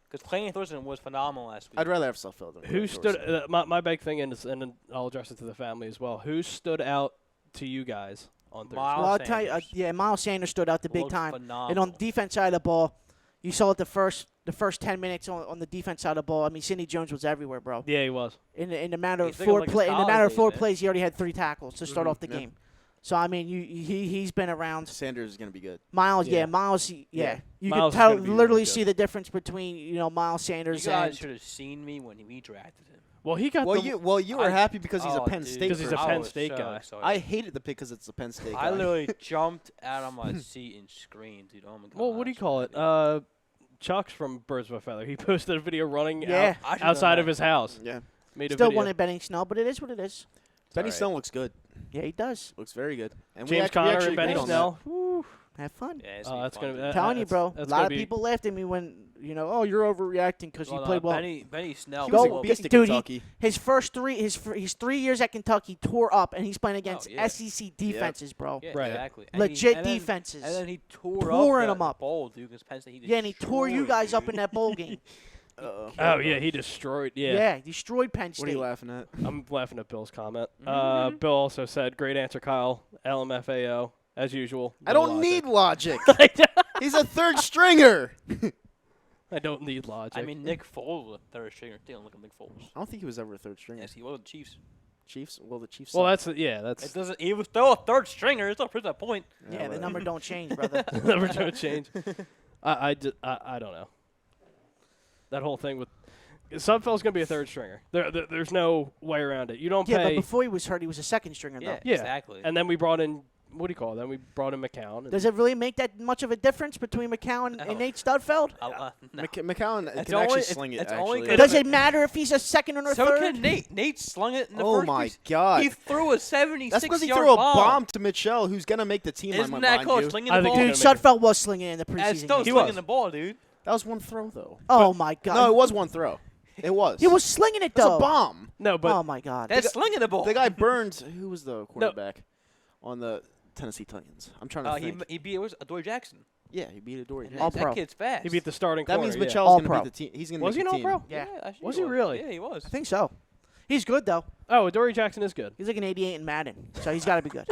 Because Clayton Thorson was phenomenal last week. I'd rather have Sudfeld than Who Clayton stood? Thorson. My big thing is, and then I'll address it to the family as well. Who stood out to you guys on Thursday? Miles Well, I'll tell you. Sanders. Yeah, Miles Sanders stood out the big Looked time. And phenomenal. on the defense side of the ball, you saw it the first 10 minutes on the defense side of the ball. I mean, Sidney Jones was everywhere, bro. Yeah, he was. In the matter of He's looking four like his play, in the college matter of days, 4 man. plays, he already had 3 tackles to start off the yeah. game. So I mean, he's been around. Sanders is gonna be good. Miles, Yeah. Miles, Yeah. You Miles could is gonna be really literally good. see the difference between Miles You Sanders guys and should have seen me when we drafted him. Well, he got Well, the. you were happy because he's a Oh, Penn dude. State. 'Cause he's a person. Penn was State so guy. excited. I hated the pick because it's a Penn State guy. I literally jumped out of my seat and screamed, dude. Oh my god. Well, what do you call it? Chuck's from Birds of a Feather. He posted a video running Yeah. I should've outside done of that. his house. Yeah. Made a still video. wanted Benny Snell, but it is what it is. Benny alright. Snell looks good. Yeah, he does. Looks very good. And James we Conner actually and Benny agreed on Snell. Woo. Have fun. Yeah, it's Oh, gonna be that's fun, gonna be- dude. I'm telling you, that's- bro. A that's lot gonna of be- people laughed at me when oh, you're overreacting because he played well. Benny Snell. He Go, was a beast at dude, Kentucky. His first his 3 years at Kentucky tore up, and he's playing against yeah. SEC defenses, bro. Yeah, Right. exactly. Legit defenses. And then he Pouring them up. Bowl, dude, against Penn State. He Yeah, and he tore you destroyed, guys up dude. in that bowl game. Oh, yeah, he destroyed. Yeah. Destroyed Penn State. What are you laughing at? I'm laughing at Bill's comment. Bill also said, great answer, Kyle. LMFAO, as usual. I No don't logic. need logic. He's a third stringer. I don't need logic. I mean, Nick Foles was a third stringer. They don't look at Nick Foles. I don't think he was ever a third stringer. Yes, he was with the Chiefs. Chiefs? Well, the Chiefs. well, suck. that's It doesn't. He was still a third stringer. It's not proof that point. Yeah, the well. number don't change, brother. never going to change. I don't know. That whole thing with Sudfeld's going to be a third stringer. There's no way around it. You don't Yeah, pay. but before he was hurt, he was a second stringer, Yeah, though. Yeah. exactly. And then we brought in, what do you call it? Then we brought in McCown. and- Does it really make that much of a difference between McCown and No. Nate Studfeld? No. McCown It's can only- actually it's- sling it, it's only actually. good Does it matter if he's a second or a So third? can Nate. Nate slung it in the Oh, first my piece. God. He threw a 76-yard That's because he bomb. threw a bomb to Mitchell, who's going to make the team, Isn't I that mind called you. slinging I the think ball? Dude, he's gonna make Sudfeld was slinging it in the That's preseason still game. slinging was. the ball, dude. That was one throw, though. Oh, my God. No, it was one throw. It was. He was slinging it, That's though. a bomb. No, but Oh, my God. That's slinging the ball. The guy burned. Who was the quarterback on the Tennessee Titans? I'm trying to think. he beat Adoree Jackson. Yeah, he beat Adoree. And All that pro. kid's fast. he beat the starting That corner. means yeah. Mitchell's All going to pro. beat the team. He's going to Was he make an the team. all-pro? Yeah. actually Was he really? Yeah, he was. I think so. He's good, though. Oh, Dory Jackson is good. He's like an 88 in Madden, so he's got to be good.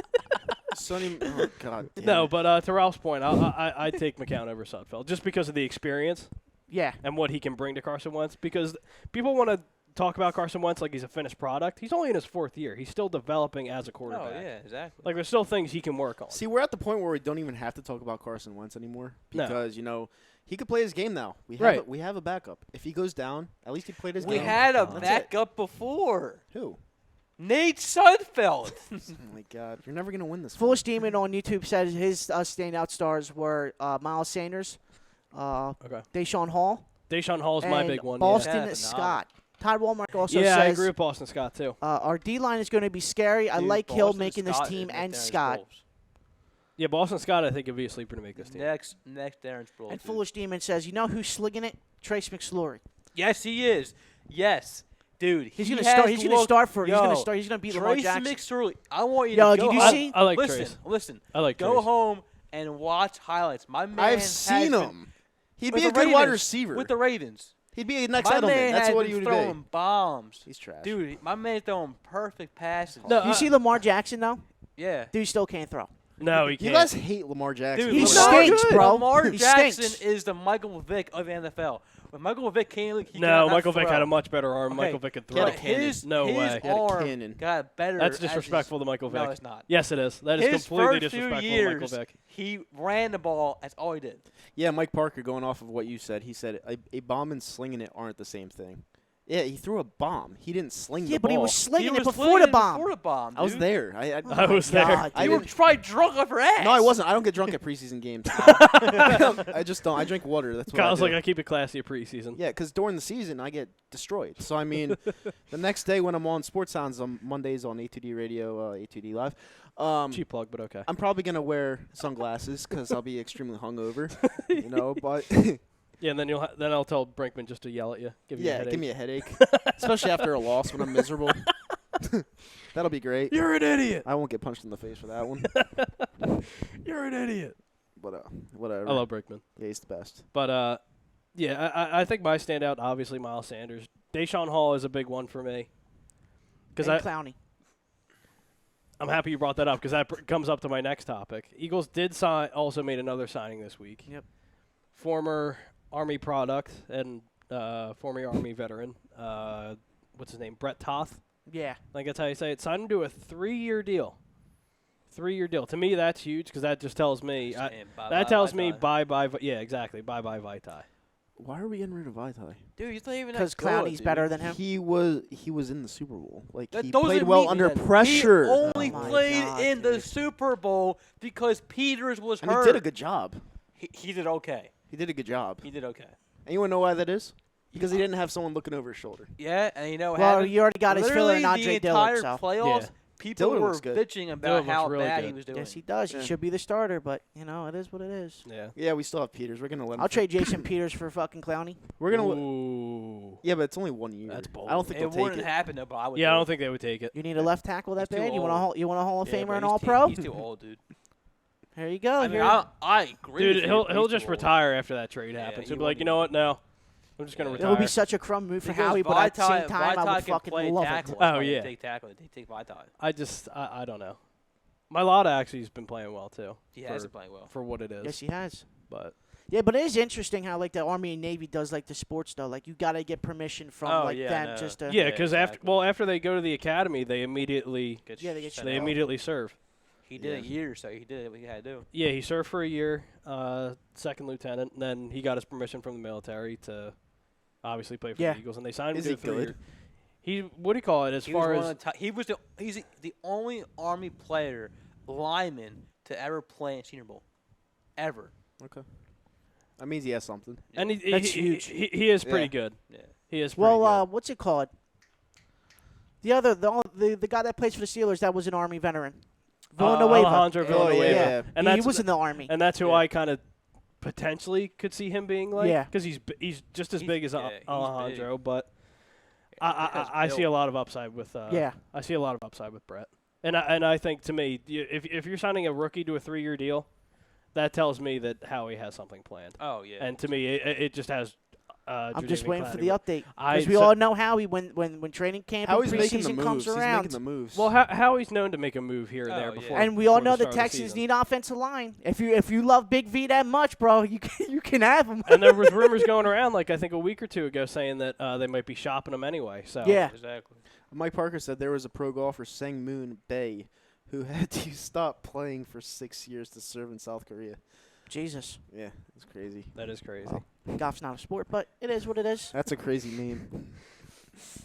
Sonny, oh, God damn No, it. but to Ralph's point, I take McCown over Sudfeld just because of the experience Yeah. and what he can bring to Carson Wentz. Because people want to talk about Carson Wentz like he's a finished product. He's only in his 4th year. He's still developing as a Oh, quarterback. yeah, exactly. Like there's still things he can work on. See, we're at the point where we don't even have to talk about Carson Wentz anymore No. because, he could play his game now. Right. We have a backup. If he goes down, at least he played his we game. had a That's it. backup before. Who? Nate Sudfeld. Oh, my God. You're never going to win this one. Foolish Demon on YouTube says his standout stars were Miles Sanders, Okay. Deshaun Hall, Deshaun Hall's and my big one. Boston Yeah, phenomenal. Scott. Todd Walmark also Yeah, I says agree with Boston Scott too. our D-line is going to be scary. I Dude, like Hill Boston making this Scott team is and Darren Scott. Sproles. Yeah, Boston Scott I think would be a sleeper to make this team. Next Darren Sproles. And dude. Foolish Demon says, you know who's slinging it? Trace McSorley. Yes, he is. Yes, dude. He's he going to has start. He's going to looked- start for. He's going to Yo, start. He's going to beat Lamar Tracy Jackson. McSorley. I want you Yo, to go did you home. see? I like listen, Trace. listen. I like Go Trace. home and watch highlights. My man I've has seen been- him. He'd with be a the good wide Ravens, receiver. with the Ravens. He'd be a next My Edelman. man That's has what been he would throwing be. bombs. He's trash. Dude, my man's throwing perfect passes. No, You see Lamar Jackson though? Yeah. Dude, he still can't throw. No, he You can't. guys hate Lamar Jackson. Dude, He Lamar- stinks, bro. Lamar He Jackson stinks. is the Michael Vick of the NFL. When Michael Vick came, he No, cannot Michael Vick throw. had a much better arm. Okay, Michael Vick could he had throw. a cannon. His, No his way. He had a arm cannon. got better. That's as disrespectful his, to Michael Vick. No, it's not. Yes, it is. That is His completely first 2 disrespectful to years, Michael Vick. he ran the ball. That's all he did. Yeah, Mike Parker, going off of what you said, he said a bomb and slinging it aren't the same thing. Yeah, he threw a bomb. He didn't sling Yeah, the but he ball. was slinging he it was before slinging the it bomb. Before the bomb, I was dude. there. I was there. God, I You were didn't- probably drunk off your ass. No, I wasn't. I don't get drunk at preseason games. I just don't. I drink water. That's what Kyle's I do. like, I keep it classy at preseason. Yeah, because during the season, I get destroyed. So, I mean, the next day when I'm on Sports Sounds on Mondays on A2D Radio, A2D Live, Cheap plug, but okay. I'm probably going to wear sunglasses because I'll be extremely hungover, but Yeah, and then then I'll tell Brinkman just to yell at you. Give you a yeah, headache. give me a headache, especially after a loss when I'm miserable. That'll be great. You're an idiot. I won't get punched in the face for that one, You're an idiot. but whatever. I love Brinkman. Yeah, he's the best. But, yeah, I think my standout, obviously, Miles Sanders. Deshaun Hall is a big one for me. Because And Clowney. I'm happy you brought that up because that comes up to my next topic. Eagles did also made another signing this week. Yep. Former Army product and former Army veteran. What's his name? Brett Toth. Yeah. I think that's how you say it. Signed him to a 3-year deal. 3-year deal. To me, that's huge because that just tells me. That tells me bye-bye. Yeah, exactly. Bye-bye Vitae. Why are we getting rid of Vitae? Dude, he's not even Because that good, Clowney's dude. better than him. He was in the Super Bowl. Like That he doesn't played well mean under that. pressure. He only Oh my played God, in the dude. Super Bowl because Peters was and hurt. he did a good job. He did okay. He did a good job. He did okay. And you want to know why that is? Because he didn't have someone looking over his shoulder. Yeah, and Well, you already got his filler literally and Andre the Dillon, entire so. playoffs, Yeah. People Dillon were looks good. bitching about Dillon looks how really bad good. he was doing. Yes, he does. Yeah. He should be the starter, but it is what it is. Yeah. Yeah, we still have Peters. We're gonna let him. I'll trade Jason Peters for fucking Clowney. We're gonna. Ooh. Yeah, but it's only 1 year. That's bold. I don't think It they'll take wouldn't it. happen though, but I would. Yeah, I do don't it. think they would take it. You need a left tackle that He's too bad? You want a Hall of Yeah, Famer but and he's All too- Pro? He's too old, dude. There you go. I mean, Here- I agree. Dude, with you, he'll but he'll he's just too old. retire after that trade Yeah, happens. he He'll be won't like, you be- know what? No, I'm just gonna retire. it would be such a crumb move for Because Howie, but at the same Vitae- time, I Vitae would can fucking play love tackle. it. That's Oh, why yeah. They take tackle. They take Vitae. I don't know. My Lotta actually has been playing well too. He hasn't played well. For what it is. Yes, he has. But Yeah, but it is interesting how like the Army and Navy does like the sports though. Like you gotta get permission from Oh, like yeah, I them know. just to. yeah, Yeah, because exactly. after they go to the academy, they immediately Gets Yeah, they get sent shut they out. immediately serve. He did a Yeah. year, so he did what he had to do. Yeah, he served for a year, second lieutenant, and then he got his permission from the military to obviously play for Yeah. the Eagles, and they signed him Is to he a 3 good? year. He what do you call it? As He far was as one of the the only Army player lineman to ever play in Senior Bowl, ever. Okay. That means he has something. and That's huge. He is pretty Yeah. good. Yeah. He is pretty Well, good. what's it called? The guy that plays for the Steelers that was an Army veteran, Villanueva. Alejandro Oh, Villanueva. Yeah, And he that's was in the Army. And that's who Yeah. I kind of potentially could see him being like. Yeah. Because he's just as He's- big as yeah, he's Alejandro, but Because I see Bill- a lot of upside with. Yeah. I see a lot of upside with Brett, and I think to me, if you're signing a rookie to a 3-year deal, that tells me that Howie has something planned. Oh yeah. And to me, it just has. I'm just Dreaming waiting for Clowney the with- update I- because we so- all know Howie when training camp and Howie's making the preseason moves. comes He's around. making the moves. Well, Howie's known to make a move here and Oh, there yeah. before. And we all before know the start of Texans season. need offensive line. If you love Big V that much, bro, you can have him. And there was rumors going around, like I think a week or two ago, saying that they might be shopping him anyway. So Yeah. Exactly. Mike Parker said there was a pro golfer, Sang Moon Bae, who had to stop playing for 6 years to serve in South Korea. Jesus, Yeah, it's crazy. that is crazy. Wow. golf's not a sport, but it is what it is. That's a crazy meme.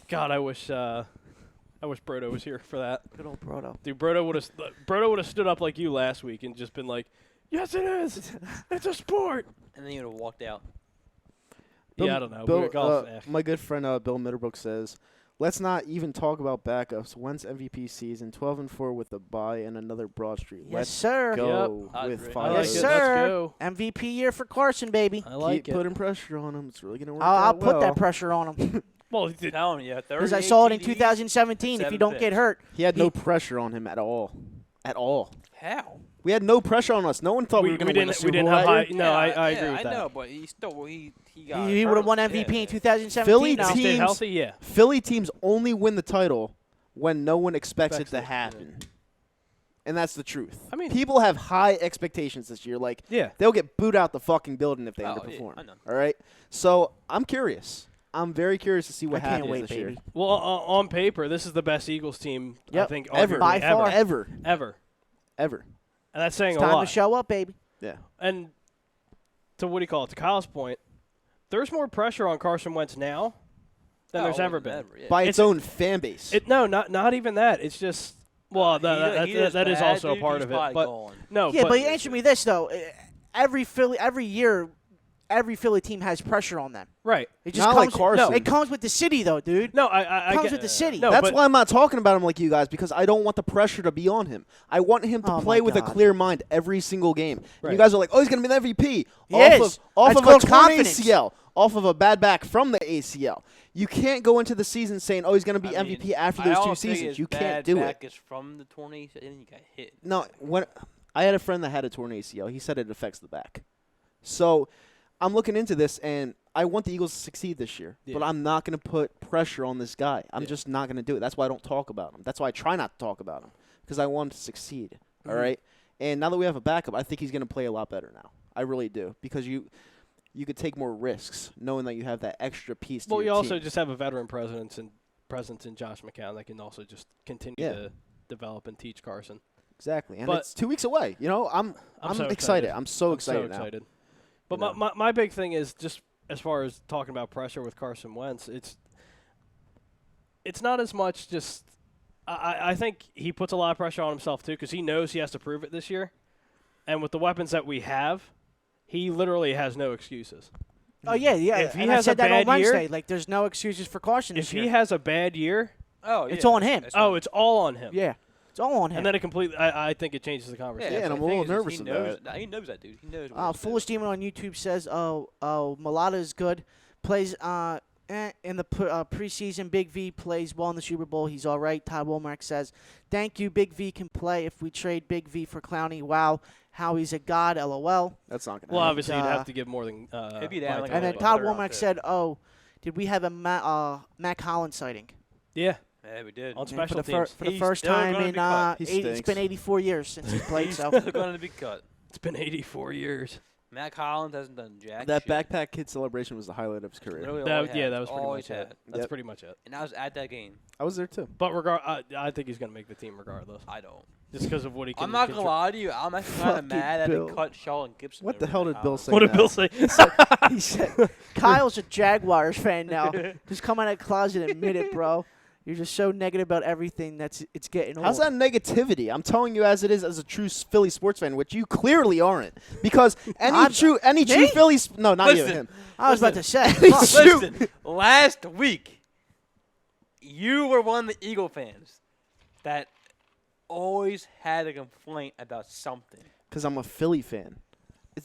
God, I wish Brodo was here for that. Good old Brodo. Dude, Brodo would have stood up like you last week and just been like, "Yes, it is. It's a sport." And then he would have walked out. Yeah, I don't know. Bill, We're golf. my good friend Bill Mitterbrook says, "Let's not even talk about backups. Wentz MVP season, 12-4 with a bye and another Broad Street. Yes, Let's sir. go Yep. with I I fire. like Yes, it. sir. Let's go. MVP year for Carson, baby. I like Keep it. putting pressure on him. It's really gonna work I'll out put that well. pressure on him Well, I'm telling you, because I saw it in 38 TDs. 2017. If you 7 don't get picks. hurt, He had no pressure on him at all. At all. How? We had no pressure on us. No one thought we were going to win the Super we didn't Bowl have that high. year. No, I agree yeah, with that. I know, but he still he got. he would have hurt. won MVP Yeah. in 2017. Philly now. If he stayed teams- healthy, yeah. Philly teams only win the title when no one expects it Expects to it, yeah. happen. And that's the truth. I mean- people have high expectations this year. Like, Yeah. they'll get booed out the fucking building if they Oh, yeah, underperform. I know. All right? So, I'm curious. I'm very curious to see what I can't happens wait, this baby. year. Well, on paper, this is the best Eagles team I Yep. think Ever. arguably By far. Ever. ever. Ever. And that's saying It's a time lot. to show up, baby. Yeah. And to what do you call it? To Kyle's point, there's more pressure on Carson Wentz now than Oh, there's ever more been. than ever, yeah. By its It's- own fan base. No, not even that. It's just He does that is bad, also a dude, part he's of it. probably But gone. no, Yeah, but answer me this though: every year, every Philly team has pressure on them. right. It just Not comes. like Carson. No, it comes with the city, though, dude. No, I Comes get with the city. No, That's but, why I'm not talking about him like you guys, because I don't want the pressure to be on him. I want him to Oh, play my with a God. clear mind every single game. And Right. you guys are like, oh, he's going to be the MVP. He off is. Of That's a called torn confidence. ACL. Off of a bad back from the ACL. You can't go into the season saying, oh, he's going to be I mean, MVP after I those don't 2 think seasons. his You can't bad do back it. is from the torn ACL, and then you got hit. No, when I had a friend that had a torn ACL. He said it affects the back. So I'm looking into this, and I want the Eagles to succeed this year. Yeah. But I'm not going to put pressure on this guy. I'm Yeah. just not going to do it. That's why I don't talk about him. That's why I try not to talk about him, because I want him to succeed. All right? And now that we have a backup, I think he's going to play a lot better now. I really do, because you could take more risks knowing that you have that extra piece to well, you your also team. just have a veteran presence in Josh McCown that can also just continue Yeah. to develop and teach Carson. Exactly. And But- it's 2 weeks away. You know, I'm so excited. I'm so I'm excited so now. excited. But You know. my big thing is just as far as talking about pressure with Carson Wentz, it's not as much just I think he puts a lot of pressure on himself too because he knows he has to prove it this year. And with the weapons that we have, he literally has no excuses. Oh yeah. If he and has I a said that on bad year- Wednesday. Like, there's no excuses for Carson If this he year. has a bad year, Oh, It's yeah, on him. that's oh, fine. it's all on him. Yeah. It's all on him. And then it completely. I think it changes the conversation. Yeah, and the I'm a little thing is, nervous he of knows, He knows that dude. He knows. What he's Foolish doing. Demon on YouTube says, Mulata is good. Plays in the preseason. Big V plays well in the Super Bowl. He's all right. Todd Womack says, thank you. Big V can play. If we trade Big V for Clowney, wow, how he's a god, LOL. That's not gonna Well, happen. obviously, you'd have to give more than. Maybe down, Mike like, And then a Todd third round Womack pick. said, oh, did we have a Mac Hollins sighting? Yeah, Yeah, we did. on And special for teams. the He's first still time gonna in be cut. He it's stinks. been 84 years since he's played. He's So still going to be cut. It's been 84 years. Matt Collins hasn't done jack That shit. backpack kid celebration was the highlight of his career. Literally all That, he yeah, had. that was pretty Always much had. it. That's Yep. pretty much it. And I was at that game. I was there too. But I think he's going to make the team regardless, I don't. just because of what he can. I'm not going to control. lie to you. I'm actually kind of Fucking mad that Bill. they cut Shaw and Gibson. What the over hell Matt did Bill Collins. say? What did now? Bill say? he said, Kyle's a Jaguars fan now. Just come out of the closet and admit it, bro. You're just so negative about everything it's getting old. How's that negativity? I'm telling you as it is, as a true Philly sports fan, which you clearly aren't, because any true Phillies, no, not you, Listen. him. I was about to say. Listen, last week, you were one of the Eagle fans that always had a complaint about something. Because I'm a Philly fan.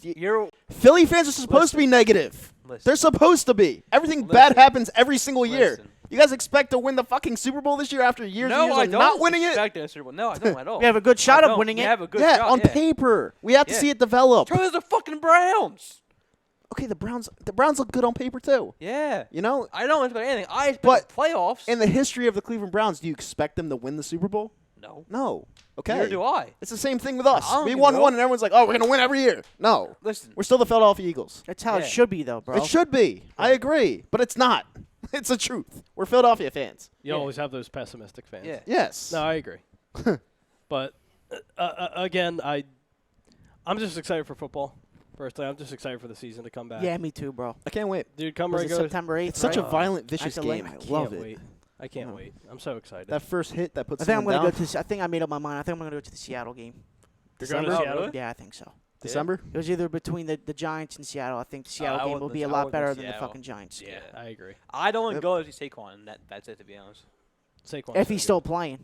You're Philly fans are supposed to be negative. listen. They're supposed to be. Everything bad Listen. happens every single year. Listen. You guys expect to win the fucking Super Bowl this year after years and No, years I of don't not winning it? expect a Super Bowl. No, I don't at all. We have a good shot I of don't. winning We it. have a good Yeah, shot. on paper. We have to Yeah. see it develop. Charlie, the fucking Browns. Okay, the Browns look good on paper too. Yeah. You know, I don't expect anything. I expect But the playoffs. in the history of the Cleveland Browns, do you expect them to win the Super Bowl? no. No. Okay. Neither do I. It's the same thing with us. I don't We think won so. one, and everyone's like, "Oh, we're gonna win every year." No, Listen. we're still the Philadelphia Eagles. That's how Yeah. it should be, though, bro. It should be. I agree, but it's not. It's the truth. We're Philadelphia fans. You Yeah. always have those pessimistic fans. Yeah. Yes. No, I agree. But again, I'm just excited for football. Personally, I'm just excited for the season to come back. Yeah, me too, bro. I can't wait. Dude, come Was right it go. September 8th, It's such a right? violent, vicious At the lake. game. I Can't love it. wait. I can't Yeah. wait. I'm so excited. That first hit that puts I think I'm someone gonna down. go to. I think I made up my mind. I think I'm gonna go to the Seattle game. You're going to December? Seattle? really? Yeah, I think so. December. It was either between the Giants and Seattle. I think the Seattle I game wouldn't will be a listen- I lot wouldn't better listen than the Seattle. fucking Giants. Yeah, I agree. I don't Yep. go to see Saquon. And that's it, to be honest. Saquon. If he's still playing,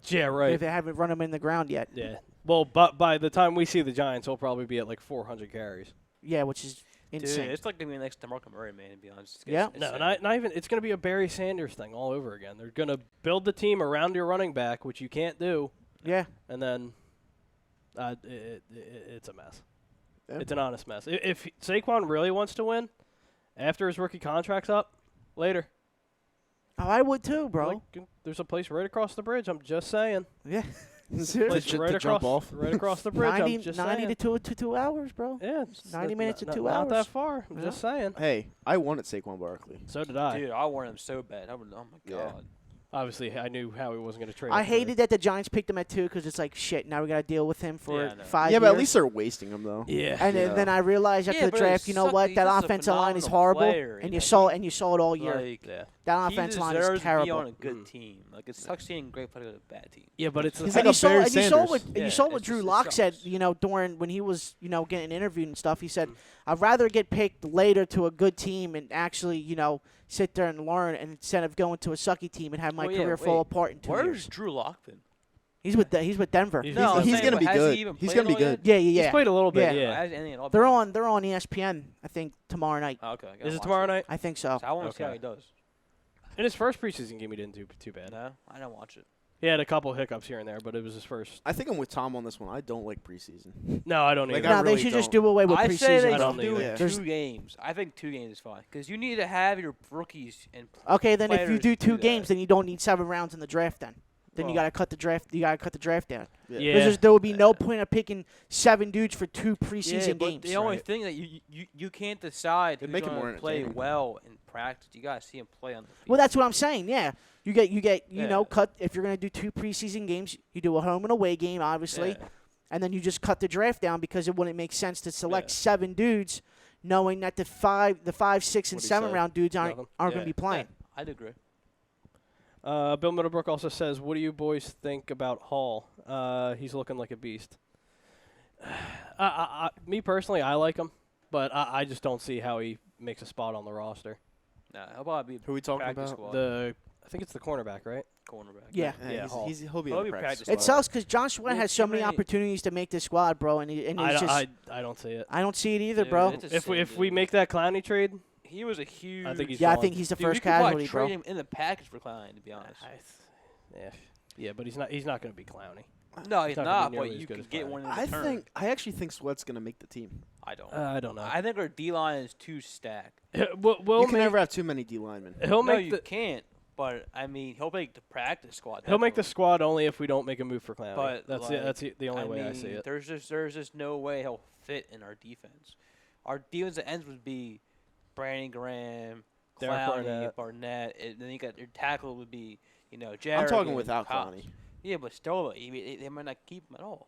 Yeah, right. if they haven't run him in the ground yet. Yeah. Well, but by the time we see the Giants, he'll probably be at like 400 carries. Yeah, which is Dude, insane. it's like being next to Marco Murray, man, to be honest. Yeah. No, not even. It's going to be a Barry Sanders thing all over again. They're going to build the team around your running back, which you can't do, Yeah. and then it's a mess. Yeah. It's an honest mess. If Saquon really wants to win, after his rookie contract's up, later. Oh, I would too, bro. Like, there's a place right across the bridge. I'm just saying. Yeah. Place To right jump across, off. right across the bridge. 90, I'm just 90 saying. to 2 hours, bro. Yeah, 90 minutes to 2 Not hours. that far. I'm Yeah. just saying. Hey, I wanted Saquon Barkley. So did I. Dude, I wanted him so bad. Oh my Yeah. god. Obviously, I knew how he wasn't going to trade. I up for it. hated that the Giants picked him at 2 because it's like, shit, now we got to deal with him for Yeah, I know. 5 Yeah, years. but at least they're wasting him though. Yeah. And Yeah. then I realized after Yeah, the but draft, he you know sucked- what? he's That just a offensive line is phenomenal horrible, player, and you you know? saw it all year. Like, Yeah. That he offensive line deserves is to be terrible. on a good Mm. team. Like, it sucks seeing great players on a bad team. Yeah, but it's He's And like you a saw, Barry and you saw Sanders. what Yeah, you saw what it's Drew just- it Lock said. sucks. You know, during when he was getting interviewed and stuff, he said, "I'd rather get picked later to a good team and actually sit there and learn, and instead of going to a sucky team and have my Well, yeah, career fall wait. apart in 2 Where's years." Drew Lock been? He's with Denver. He's- No, I'm he's saying, gonna but be has good. He even He's played gonna be at all good. Yeah, He's yeah. played a little bit. Yeah. Yeah. Has anything at all They're been? on ESPN. I think tomorrow night. Oh, okay. I gotta Is it watch tomorrow night? I think so. So I want to see how Okay. he does. In his first preseason game, he didn't do too bad. No, I don't watch it. He had a couple hiccups here and there, but it was his first. I think I'm with Tom on this one. I don't like preseason. No, I don't Like, either. I No, they really should just don't. do away with I say they preseason. I don't should do either. it There's- 2 games. I think 2 games is fine because you need to have your rookies and. Okay, then if you players do 2 that. games, then you don't need 7 rounds in the draft. Then you Well- got to cut the draft. You got to cut the draft down. Yeah. Yeah. There would be no point of picking 7 dudes for 2 preseason Yeah, but games. the only Right. thing that you can't decide It'd who's make it gonna more play entertaining. well in practice. You gotta see him play on the field. Well, that's what I'm saying. Yeah, you get Yeah. cut if you're gonna do 2 preseason games. You do a home and away game, obviously, Yeah. and then you just cut the draft down because it wouldn't make sense to select Yeah. 7 dudes, knowing that the 5, 6, and What'd he 7 say? round dudes aren't Nothing. gonna Yeah. be playing. Yeah, I'd agree. Bill Middlebrook also says, "What do you boys think about Hall? He's looking like a beast." Me personally, I like him, but I just don't see how he makes a spot on the roster. Nah, he'll probably be Who we talking practice about? squad. The I think it's the cornerback, right? Cornerback. Yeah. Yeah, Hall. He'll be He'll on be the practice practice It squad. sucks because John Sweat Yeah, has so too many many- opportunities to make the squad, bro, and he's just. I don't see it. I don't see it either, Dude, bro. it's a If sin, we dude. make that Clowney trade, He was a huge. I think he's Yeah, I gone. think he's the Dude, we first could probably casualty, trade bro. him in the package for Klein, to be honest. Yeah, but he's not going to be Clowney. No, he's not gonna not. be But nearly as you good can as get Klein. one in I return. actually think Sweat's gonna make the team. I don't. I don't know. I think our D line is too stacked. We'll You can make, never have too many D linemen. he'll No, make you the can't. But I mean, he'll make the practice squad. he'll make the definitely. squad only if we don't make a move for Clowney. But, that's the only way I see it. There's just no way he'll fit in our defense. Our defense ends would be Brandon Graham, Derek Clowney, Barnett. And then you got your tackle would be Jared. I'm talking without Clowney. Yeah, but still, they might not keep him at all.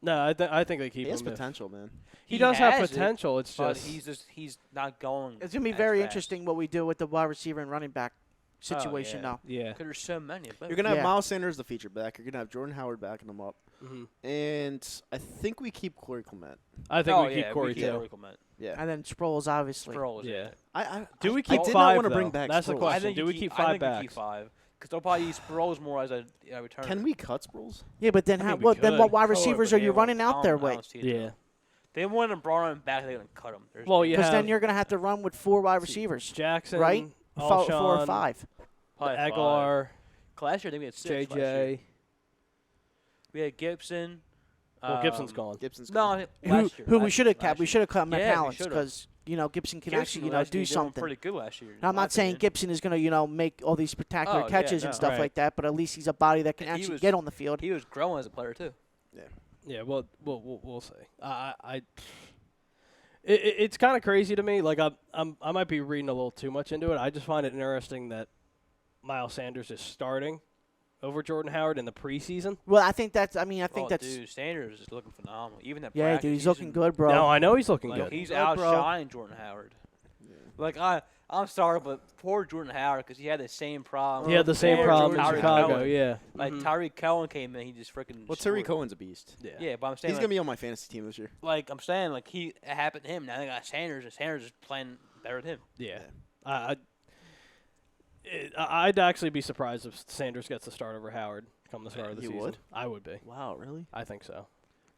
No, I think they keep He has him. potential, man. He does have has it, potential. It's but just he's not going. It's gonna be as very fast. interesting what we do with the wide receiver and running back situation yeah. now. yeah. Because there's so many. But You're gonna have Yeah. Miles Sanders, the feature back. You're gonna have Jordan Howard backing him up, Mm-hmm. and I think we keep Corey Clement. I think we keep yeah, Corey we keep too. Corey Clement. Yeah. And then Sproles, obviously. Sproles, Yeah. I Do we I keep did five? not want to though? bring back. That's the Sproles. question. think Do you we keep I five think backs? We keep five. Because they'll probably use Sproles more as a return. Can we cut Sproles? Yeah, but then I how, mean, we what could. what wide receivers are you running out there I with? don't see it, Yeah. though. They want to brought him back. They're gonna cut him. Well, you Because have then you're gonna have to run with 4 wide receivers, Jackson, right? 4 or Alshon, 5. probably five. Aguilar, Last year, I think we had 6. last year. JJ. We had Gibson. Well, Gibson's gone. Gibson's No, gone. I think Who we last should have year. kept? We should have cut Yeah, we McAllis should've. because Gibson can Gibson actually last do year, they were something. pretty good last year. Now, I'm not saying opinion. Gibson is gonna make all these spectacular Oh, yeah, catches and no. stuff Right. like that, but at least he's a body that can He actually was- get on the field. He was growing as a player too. Yeah, well, we'll see. It's kind of crazy to me. Like I might be reading a little too much into it. I just find it interesting that Miles Sanders is starting over Jordan Howard in the preseason. Well, I think that's. I mean, I think that's. Dude, Sanders is looking phenomenal. Even at Yeah, practice, dude, he's looking good, bro. No, I know he's looking Like good. he's Good, bro. outshining Jordan Howard. Like I'm sorry, but poor Jordan Howard because he had the same problem. He had the same Poor problem in Tyreek Chicago. Cohen. Yeah, Like Mhm. Tyreek Cohen came in, he just freaking. Well, scored. Tariq Cohen's a beast. Yeah, but I'm saying He's like, gonna be on my fantasy team this year. like I'm saying like it happened to him. Now they got Sanders, and Sanders is playing better than him. yeah. I'd actually be surprised if Sanders gets the start over Howard come the start of the You season. would? I would be. Wow, really? I think so.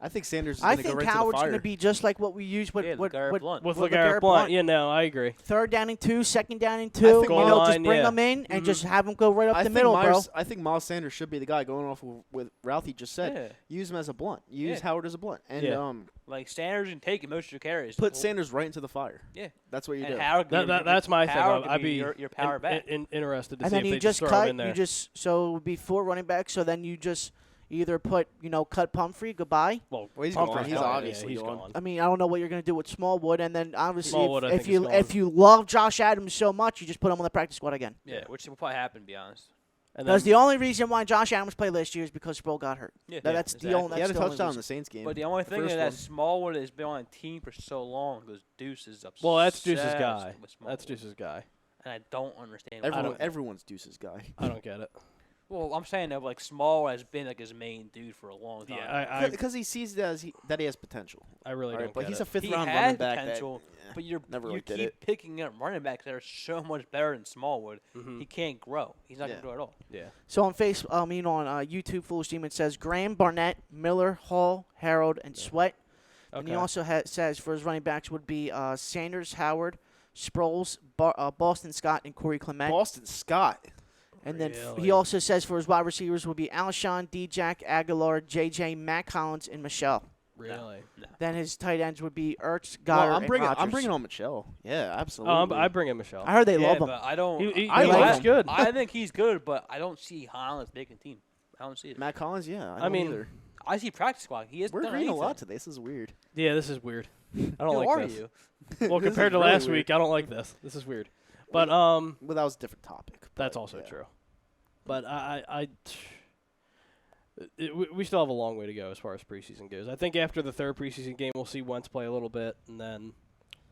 I think Sanders is I gonna go think right Howard's to the gonna fire. be just like what we use with Yeah, LeGarrette Blount. With with LeGarrette Blount, yeah, no, I agree. 3rd down and 2, 2nd down and 2. think You Goal know, just line, bring yeah. them in and Mhm. just have them go right up I the think middle, bro. I think Miles Sanders should be the guy going off with Ralphie just said. Yeah. Use him as a blunt. Use Yeah. Howard as a blunt, and Yeah. Like Sanders can take most of your carries. put Sanders right into the fire. Yeah. That's what you And do. Howard can be your- That's my thing. Howard can I'd be your power back. interested to And see then if you they just throw him cut. in there. You just so it would be 4 running backs. So then you just either put cut Pumphrey goodbye. well, Well, he's Pumphrey's gone. He's gone. obviously yeah, he's gone. gone. I mean, I don't know what you're gonna do with Smallwood, and then obviously Smallwood, I if think, you is if gone. you love Josh Adams so much, you just put him on the practice squad again. Yeah, which will probably happen, to be honest. And That's then- the only reason why Josh Adams played last year is because Sproul got hurt. Yeah, That's the only. He had a that's the only touchdown in reason. the Saints game. But the only thing is first that one. Smallwood has been on a team for so long because Deuce is obsessed well, that's Deuce's guy. with That's Smallwood. Deuce's guy. And I don't understand why. Everyone's Deuce's guy. I don't get it. Well, I'm saying that like Small has been like his main dude for a long time. Yeah, Because he sees that that he has potential. I really All right, don't but get he's it. a fifth He round has running back. potential, but you never really did keep it. picking up running backs that are so much better than Smallwood. Mhm. He can't grow. He's not Yeah. gonna grow at all. Yeah. So on YouTube, Foolish Demon says Graham, Barnett, Miller, Hall, Harold, and Sweat. And he Okay. also says for his running backs would be Sanders, Howard, Sproles, Boston Scott, and Corey Clement. Boston Scott. And then Really? he also says for his wide receivers would be Alshon, D-Jack, Aguilar, JJ, Matt Collins, and Michelle. Really? No. Then his tight ends would be Ertz, Well, Goddard, I'm bringing and Rodgers. I'm bringing on Michelle. Yeah, absolutely. I bring in Michelle. I heard they yeah, love him. but I don't. He I looks like him. good. I think he's good, but I don't see Holland's making team. I don't see it. Matt Collins. Yeah, I mean, either. I see practice squad. He has We're done agreeing a anything. lot today. This is weird. Yeah, this is weird. I don't Who like are this. you? Well, This compared is to really last weird. week, I don't like this. This is weird. But Well, that was a different topic. that's but, also yeah. true. But we still have a long way to go as far as preseason goes. I think after the 3rd preseason game, we'll see Wentz play a little bit, and then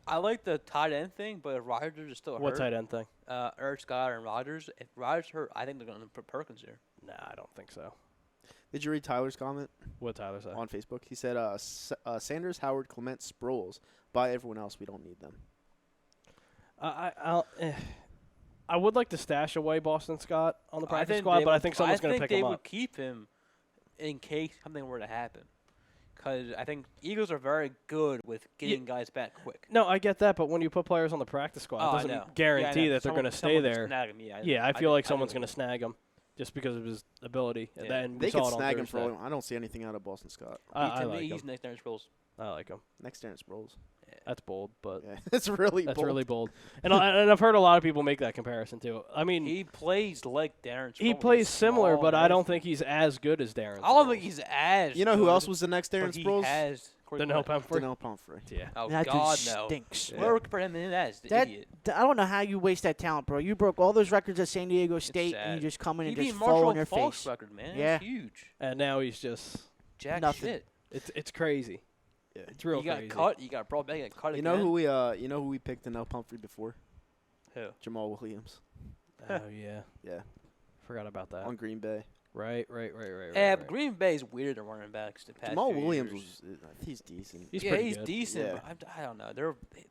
I like the tight end thing, but if Rodgers is still hurt, what tight end thing? Ertz, Goddard, and Rodgers. If Rodgers hurt, I think they're going to put Perkins here. Nah, I don't think so. Did you read Tyler's comment What Tyler said? on Facebook? He said, "Sanders, Howard, Clement, Sproles. Buy everyone else. We don't need them." I would like to stash away Boston Scott on the practice think squad, they but I would- think someone's going to pick they him would up. keep him in case something were to happen. Because I think Eagles are very good with getting guys back quick. No, I get that, but when you put players on the practice squad, Oh, it I doesn't know. guarantee Yeah, I know. that they're going to stay Someone can there. snag him, Yeah, I feel like I someone's do. going to snag him just because of his ability. Yeah. And we They saw could it on snag him for Thursday. all. I don't see anything out of Boston Scott. I To like me, him. he's next Darren Sproles. I like him. Next Terrence Sproles. That's bold, but Yeah, it's really that's bold. really bold. And I've heard a lot of people make that comparison too. I mean, He plays like Darren Sproles. he plays He's similar, small but and I don't everything. think he's as good as Darren. I don't Sproles. think he's as You know who good, else was the next but Terrence he Sproles? has Corey Danielle Glenn. Pumphrey. Danielle Pumphrey. Yeah. Oh, that God, dude no. stinks. What are we comparing him as? The That idiot. I don't know how you waste that talent, bro. You broke all those records at San Diego State, and you sad. just come in He and beat just fall Marshall in their Falk's face. record, man. Yeah. That's huge. And now he's just Jack Nothing. shit. it's crazy. Yeah. It's real You got crazy. cut. You got brought back. You got cut You again. know who we picked Danielle Pumphrey before? Who? Jamal Williams Oh yeah. Yeah. Forgot about that. on Green Bay. Right. Yeah, but Green Bay's weird at running backs. The past Jamal few Williams years. he's decent. He's yeah, pretty he's good. decent. Yeah. But I don't know.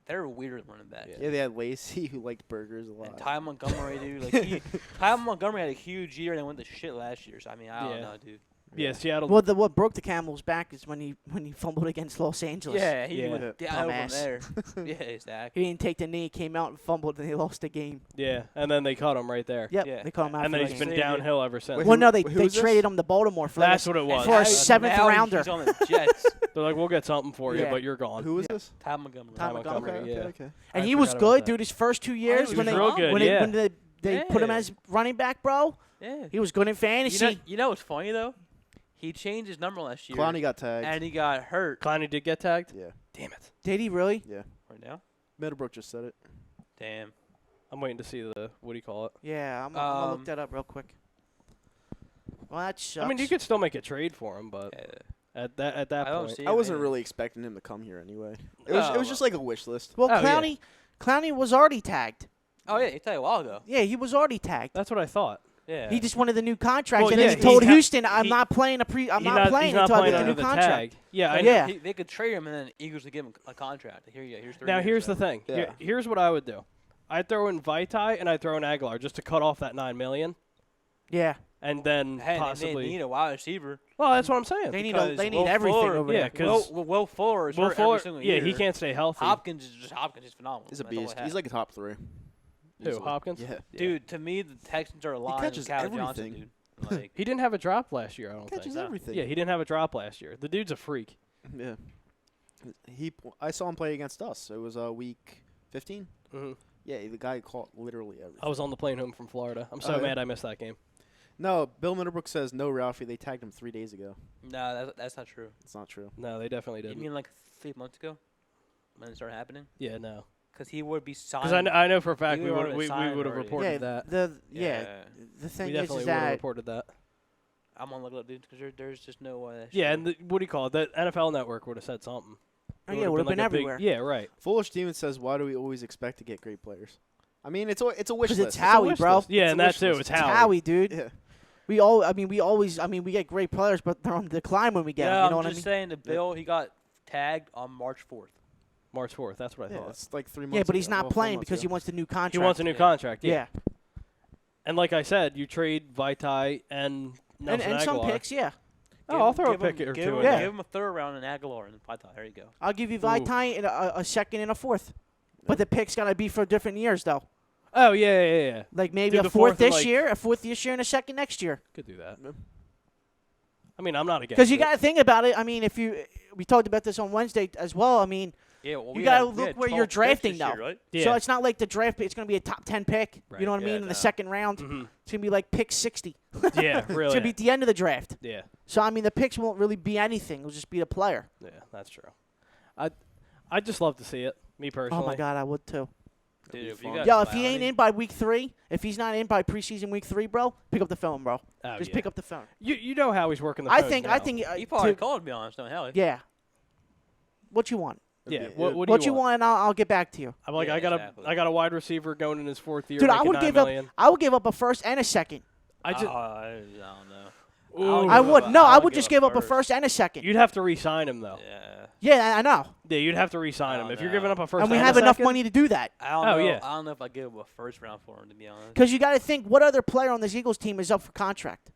They're weird at running backs. Yeah, they had Lacey who liked burgers a lot. And Ty Montgomery, dude. Like Ty Montgomery had a huge year and then went to shit last year. So I mean, I don't Yeah. know, dude. Yeah, Seattle. Well, what broke the camel's back is when he fumbled against Los Angeles. Yeah, he Yeah. went down Dumbass. from there. Yeah, exactly. He didn't take the knee, came out and fumbled, and they lost the game. Yeah, and then they cut him right there. Yep, Yeah. they called him out. And for then like- he's been They downhill ever since. Wait, well, no, they who is this? traded him to Baltimore for That's like, what it was. for a Now- seventh now rounder. He's on the Jets. They're like, we'll get something for you, Yeah. but you're gone. Who is this? Ty Montgomery. Ty Montgomery. Okay, yeah. okay. And I he was forgot about good, that. dude. His first 2 years was when they real good, when yeah. they put him Yeah. as running back, bro. Yeah. He was good in fantasy. You know what's funny though? He changed his number last year. Clowney got tagged. and he got hurt. Clowney did get tagged? Yeah. Damn it. Did he really? Yeah. Right now? Meadowbrook just said it. Damn. I'm waiting to see the, what do you call it? Yeah, I'm gonna look Um, that up real quick. Well, that sucks. I mean, you could still make a trade for him, but Yeah. at that I don't point. see I him wasn't in. really expecting him to come here anyway. It No, was just like a wish list. Well, Oh, yeah. Clowney was already tagged. Oh yeah, he tell you a while ago. Yeah, he was already tagged. That's what I thought. Yeah. He just wanted the new contract, Well, and yeah, then he told he's ha- Houston, "I'm he- not playing I'm He's not playing he's not until I playing get the under new the contract." tag. Yeah, I But know. Yeah. They could trade him and then Eagles would give him a contract. Here you go. Here's 3 Now, years, here's the so. thing. Yeah. Here's what I would do. I'd throw in Vitae and I'd throw in Aguilar just to cut off that $9 million, Yeah, and then Hey, possibly. they need a wide receiver. Well, that's what I'm saying. they need Because they need Will everything Fuller- over yeah, there. 'cause Will Fuller is Will hurt Fuller, every single yeah, year. he can't stay healthy. Hopkins is phenomenal. He's a That's all I beast. have. He's like a top 3. Who, Easily. Hopkins? Yeah. Dude, to me, the Texans are aligned with catches Cal Johnson, everything. dude. Like, He didn't have a drop last year, I don't Catches think. No. everything. Yeah, he didn't have a drop last year. The dude's a freak. Yeah. I saw him play against us. It was week 15. hmm Yeah, the guy caught literally everything. I was on the plane home from Florida. I'm so Oh, yeah? mad I missed that game. No, Bill Meadowbrook says no, Ralphie. They tagged him 3 days ago. no, that's not true. It's not true. No, they definitely You didn't. mean like 3 months ago when it started happening? Yeah, no. Because he would be signed. Because I know for a fact You we already would signed have already. reported Yeah, that. the We thing definitely is would have that reported that. I'm gonna look it up, dude, because there's just no way. That's Yeah, true. and what do you call it? The NFL Network would have said something. yeah, it would have been like a big- everywhere. yeah, right. Foolish Demon says, "Why do we always expect to get great players?" I mean, it's a wish Because list. it's Howie, wish bro. list. Yeah, It's a and that wish too. list. It's It's Howie. Howie, dude. Yeah. We get great players, but they're on decline when we get them. Yeah, You know I'm what I just mean? saying the Bill, he got tagged on March 4th. March 4th. That's what I Yeah, thought. it's like 3 months. Yeah, but he's ago. not Well, 4 playing months because he ago. wants the new contract. He wants a new Yeah. contract. Yeah, And like I said, you trade Vitae and Nelson and some Aguilar. picks. Yeah, Oh, I'll throw a give him- pick or give two him, in Yeah. there. Give him a third round in Aguilar and Vitae. There you go. I'll give you Ooh. Vitae and a second and a fourth. But the picks gotta be for different years, though. Oh, yeah. Like maybe Do a the fourth fourth and, this like- year, a fourth this year, and a second next year. Could do that. Yeah. I mean, I'm not against Because you it. got to think about it. I mean, we talked about this on Wednesday as well. I mean, Yeah, well, You we gotta had- we look had where 12 you're picks drafting this now. year, right? Yeah. so it's not like the draft pick. It's going to be a top 10 pick. Right. You know what I Yeah, mean? In no. the second round, Mhm. it's going to be like pick 60. Yeah, It's really. going to be at the end of the draft. Yeah, So, I mean, the picks won't really be anything. It'll just be a player. yeah, that's true. I'd just love to see it, me personally. Oh, my God, I would too. Dude, be if you fun. got Yo, if he ain't Clowney- in by week 3, if he's not in by preseason week 3, bro, pick up the phone, bro. Oh, Just yeah. pick up the phone. You know how he's working the I phones think, now. he probably called, to be honest. No hell. yeah. What you want? Yeah. It'd be- What do What you want, and I'll get back to you. I'm like, Yeah, I got a wide receiver going in his 4th year. Dude, I making would $9 give million. up. I would give up a first and a second. I just I don't know. Ooh. I would. No, I would give just give up a first and a second. You'd have to re-sign him though. Yeah. Yeah, I know. Yeah, you'd have to re-sign him Oh, if you're no. giving up a first. And we a have enough second, money to do that. I don't Oh, know. yeah. I don't know if I give up a first round for him, to be honest. Because you got to think, what other player on this Eagles team is up for contract?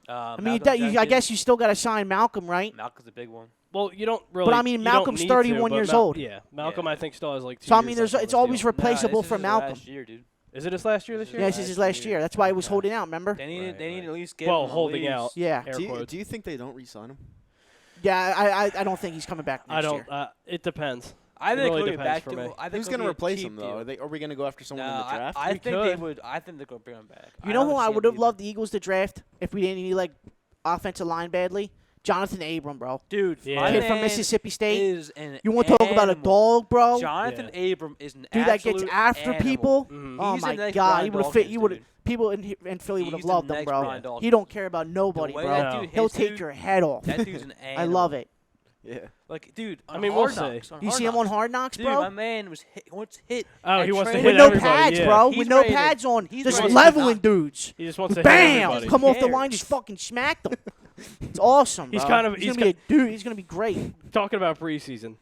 I mean, I guess you still got to sign Malcolm, right? Malcolm's a big one. Well, you don't really. I mean, you don't Malcolm's need 31 to, years but old. Yeah, Malcolm Yeah. I think still has like 2 So I years mean, left on it's his always deal. replaceable this for is Malcolm. Last year, dude. Is it his last year this This year? Yeah, this is his last year. That's why he was Okay. holding out. Remember? They need, Right, they need right. to at least give Well, him at holding least- out. Yeah. Air quotes. Do you think they don't re-sign him? Yeah, I don't think he's coming back next I year. don't. It depends. I It think really he'll get depends back for to. me. I think Who's going to replace him though? Are we going to go after someone in the draft? I We think could. they would. I think they're going to bring him back. You know who I would have loved, loved the Eagles to draft if we didn't need like offensive line Jonathan Abram, bro. dude. Yeah. My Kid from man Mississippi State. Is an You want to talk about a animal. dog, bro? Jonathan Abram is an Dude that gets absolute after animal. people. Mhm. Oh He's the my next God, Brian he would have Dawkins, fit. You would dude. people in Philly would have He's the loved him, next bro. Brian Dawkins. He don't care about nobody, The way bro. that dude He'll hits, take dude, your head off. That dude's an animal. I love it. Yeah. Like, dude, on I mean, Hard we'll see. Knocks, on You Hard see him on Knocks, Hard Knocks, dude, bro? my man was wants hit. Oh, at he wants to training. hit With no everybody, pads, yeah. bro. He's With no ready to- pads on. he's Just ready to leveling knock. dudes. He just wants to hit Bam! everybody. Come off the cares? line, just fucking smack them. It's awesome, He's bro. kind of- He's he's gonna be a dude. He's gonna be great. Talking about preseason,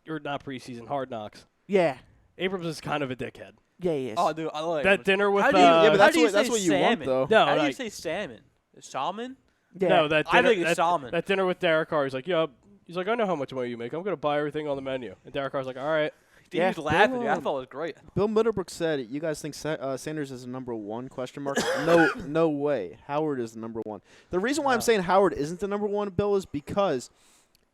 or not preseason, Hard Knocks. Yeah, Abrams is kind of a dickhead. yeah, he is. Oh, dude, I love That dinner with How do you, yeah, but how that's do you what- that's say what you want, salmon? though. No, How do you like- say salmon? Salmon? Yeah. No, that I dinner, think it's that, salmon. that dinner with Derek Carr. He's like, yeah. He's like, I know how much money you make. I'm gonna buy everything on the menu. And Derek Carr's like, all right. Dude, Yeah. he was laughing. Dude. I thought it was great. Bill Middlebrook said, "You guys think Sanders is a number one?" Question mark. No way. Howard is the number one. The reason why I'm saying Howard isn't the number one, Bill, is because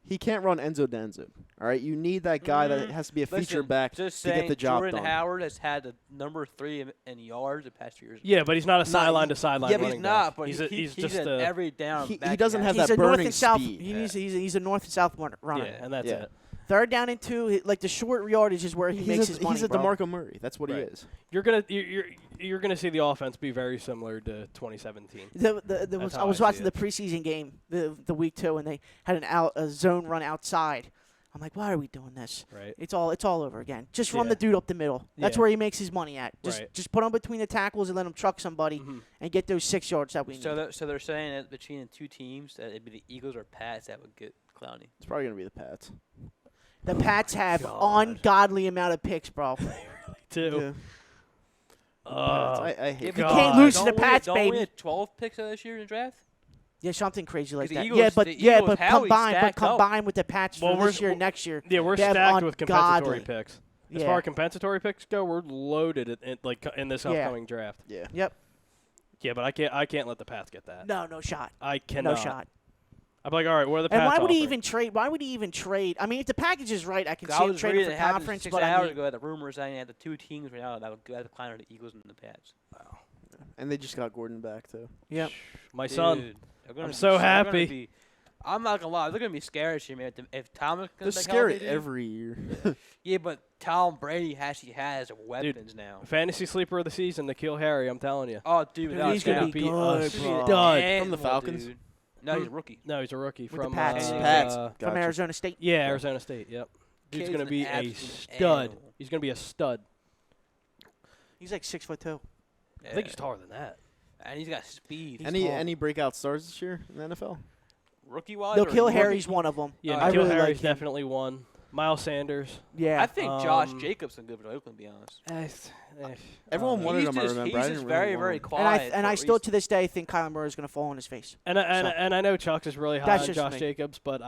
he can't run Enzo Denzo. All right, you need that guy that has to be a feature Listen, back just to get saying, the job Jordan done. Howard has had the number 3 in yards the past 2 years. Yeah, but he's not a sideline to sideline yeah, but running He's not, back. but he's he's just an a every down. He back doesn't guy. have He's that a north burning and south. speed. He's a north and south runner. yeah, and that's Yeah. it. Third down and 2, like the short yardage is where he makes his money, He's a bro. DeMarco Murray. That's what he Right. is. You're gonna see the offense be very similar to 2017. I was watching the preseason game the week 2, and they had a zone run outside. I'm like, why are we doing this? Right. It's all over again. Just run Yeah. the dude up the middle. That's Yeah. where he makes his money at. Right. Just put him between the tackles and let him truck somebody and get those 6 yards that we need. So they're saying that between the two teams that it'd be the Eagles or Pats that would get Clowney. It's probably gonna be the Pats. The Pats have God. ungodly amount of picks, bro. Too. Pats. I hate. We God. can't lose to the Don't we- Pats, don't baby. we have 12 picks this year in the draft? Yeah, something crazy like 'Cause the that. Eagles- yeah, but the Eagles, Howie combined stacked up. with the Pats Well, for we're- this year, next year. Yeah, we're they have stacked with compensatory ungodly. picks. As Yeah. far as compensatory picks go, we're loaded in this Yeah. upcoming draft. Yeah. Yep. Yeah, but I can't let the Pats get that. No shot. I cannot. No shot. I'm like, all right, what are the Pats And why would he offering? even trade? Why would he even trade? I mean, if the package is right, I can 'Cause see I him was trading reading for it happened conference. 6 But I hours mean, ago that the rumors saying they had the 2 teams right now that would go at the Clowney, the Eagles and the Pats. And they just got Gordon back too. yep. My son. Dude, they're gonna I'm be- so they're gonna happy. be- I'm not gonna lie, they're gonna be scary this year, man. If Thomas They're comes back scary healthy, dude- every year. Yeah, but Tom Brady actually has weapons now. Fantasy sleeper of the season, Nikhil Harry. I'm telling you. Oh, dude, Dude, without he's gonna doubt. be be a good, He's gonna bro. be an stud. animal, From the Falcons? dude. No, he's a rookie. No, he's a rookie With the from Pats. Pats. From Gotcha. Arizona State. yeah, Arizona State. Yep. Dude's Kid's gonna an be a absolute stud. animal. He's gonna be a stud. He's like 6'2". I think he's taller than that. And he's got speed. He's Any tall. any breakout stars this year in the NFL? Rookie wise, Nikhil Harry's one of them. Yeah, I Nikhil really Harry's like him. definitely one. Miles Sanders. Yeah. I think Josh Um, Jacobson good for Oakland, to be honest. Everyone wanted He's him. I just, remember. he's I just didn't very, really very want him. quiet. and I still to this day think Kyler Murray is going to fall on his face. And I know Chucks is really high That's on just Josh me. Jacobs, but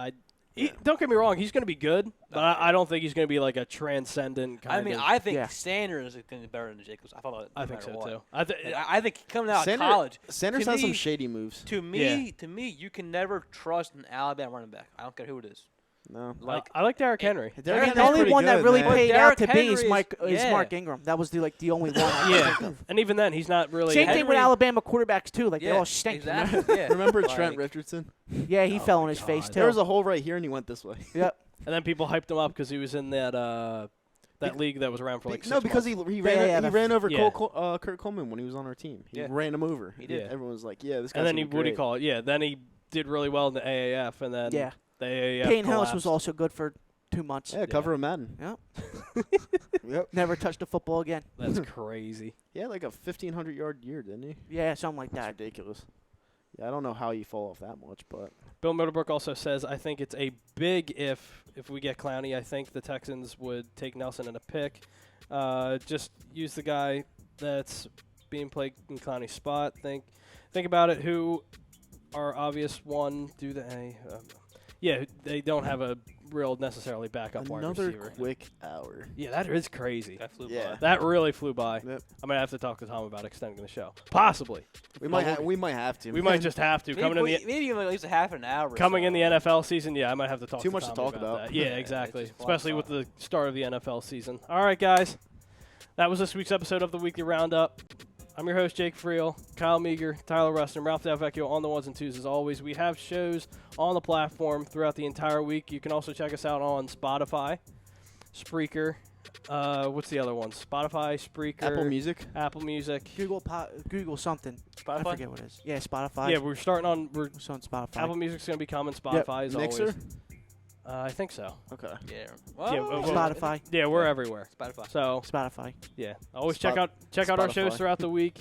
don't get me wrong, he's going to be good, but I don't think he's going to be like a transcendent kind I mean, of. I think Yeah. Sanders is going to be better than Jacobs. I thought. I think so what. too. I think coming out of college. Sanders to has some me- shady moves. To me, you can never trust an Alabama running back. I don't care who it is. No. I like Derrick Henry. Derrick The Henry's only pretty one that good, really man. paid Derrick out to be is Henry is yeah. Mark Ingram. That was the only one. I Yeah, could think of. and even then, he's not really. Same thing with Henry- Alabama quarterbacks too. Like Yeah, they all stink. Exactly. Yeah. Remember Like, Trent Richardson? Yeah, he Oh fell my on his God. face too. There was a hole right here, and he went this way. Yep. And then people hyped him up because he was in that league that was around for like 6 because months. he yeah, ran over Yeah. Kurt Coleman when he was on our team. He Yeah. ran him over. He did. Everyone was like, "Yeah, this guy's And then gonna he be what do you great." call it? Yeah, then he did really well in the AAF, and then Yeah. the AAF Payne Hillis collapsed. was also good for 2 months. Yeah, cover of Madden. Yep. Yep. Never touched a football again. That's crazy. He had like a 1,500-yard year, didn't he? Yeah, something like That's that. ridiculous. Yeah, I don't know how you fall off that much, but Bill Motorbrook also says, I think it's a big if we get Clowney. I think the Texans would take Nelson in a pick. Just use the guy that's being played in Clowney's spot. Think about it. Who are obvious one? Do they? Yeah, they don't have a real necessarily backup wide another receiver. quick hour. Yeah, that is crazy. That flew Yeah. by. That really flew by. Yep. I'm gonna have to talk to Tom about extending the show. Possibly. We might have to. We might just have to. Maybe even at least a half an hour. Coming in the NFL season, yeah, I might have to talk Too to much to Tommy talk about about. that. Yeah, Yeah, exactly. it's just a lot of Especially with fun. the start of the NFL season. All right, guys. That was this week's episode of the Weekly Roundup. I'm your host, Jake Friel, Kyle Meager, Tyler Weston, Ralph Delvecchio on the ones and twos as always. We have shows on the platform throughout the entire week. You can also check us out on Spotify, Spreaker. What's the other one? Spotify, Spreaker, Apple Music. Google something. I Spotify? forget what it is. Yeah, Spotify. Yeah, we're starting on. It's on Spotify. Apple Music's going to be coming. Spotify is Mixer? always. I think so. Okay. Yeah. Yeah, Well, Spotify. Yeah, we're everywhere. Spotify. So Spotify. yeah, always check out our shows Spotify. throughout the week,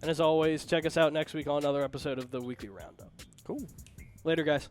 and as always, check us out next week on another episode of the Weekly Roundup. Cool. Later, guys.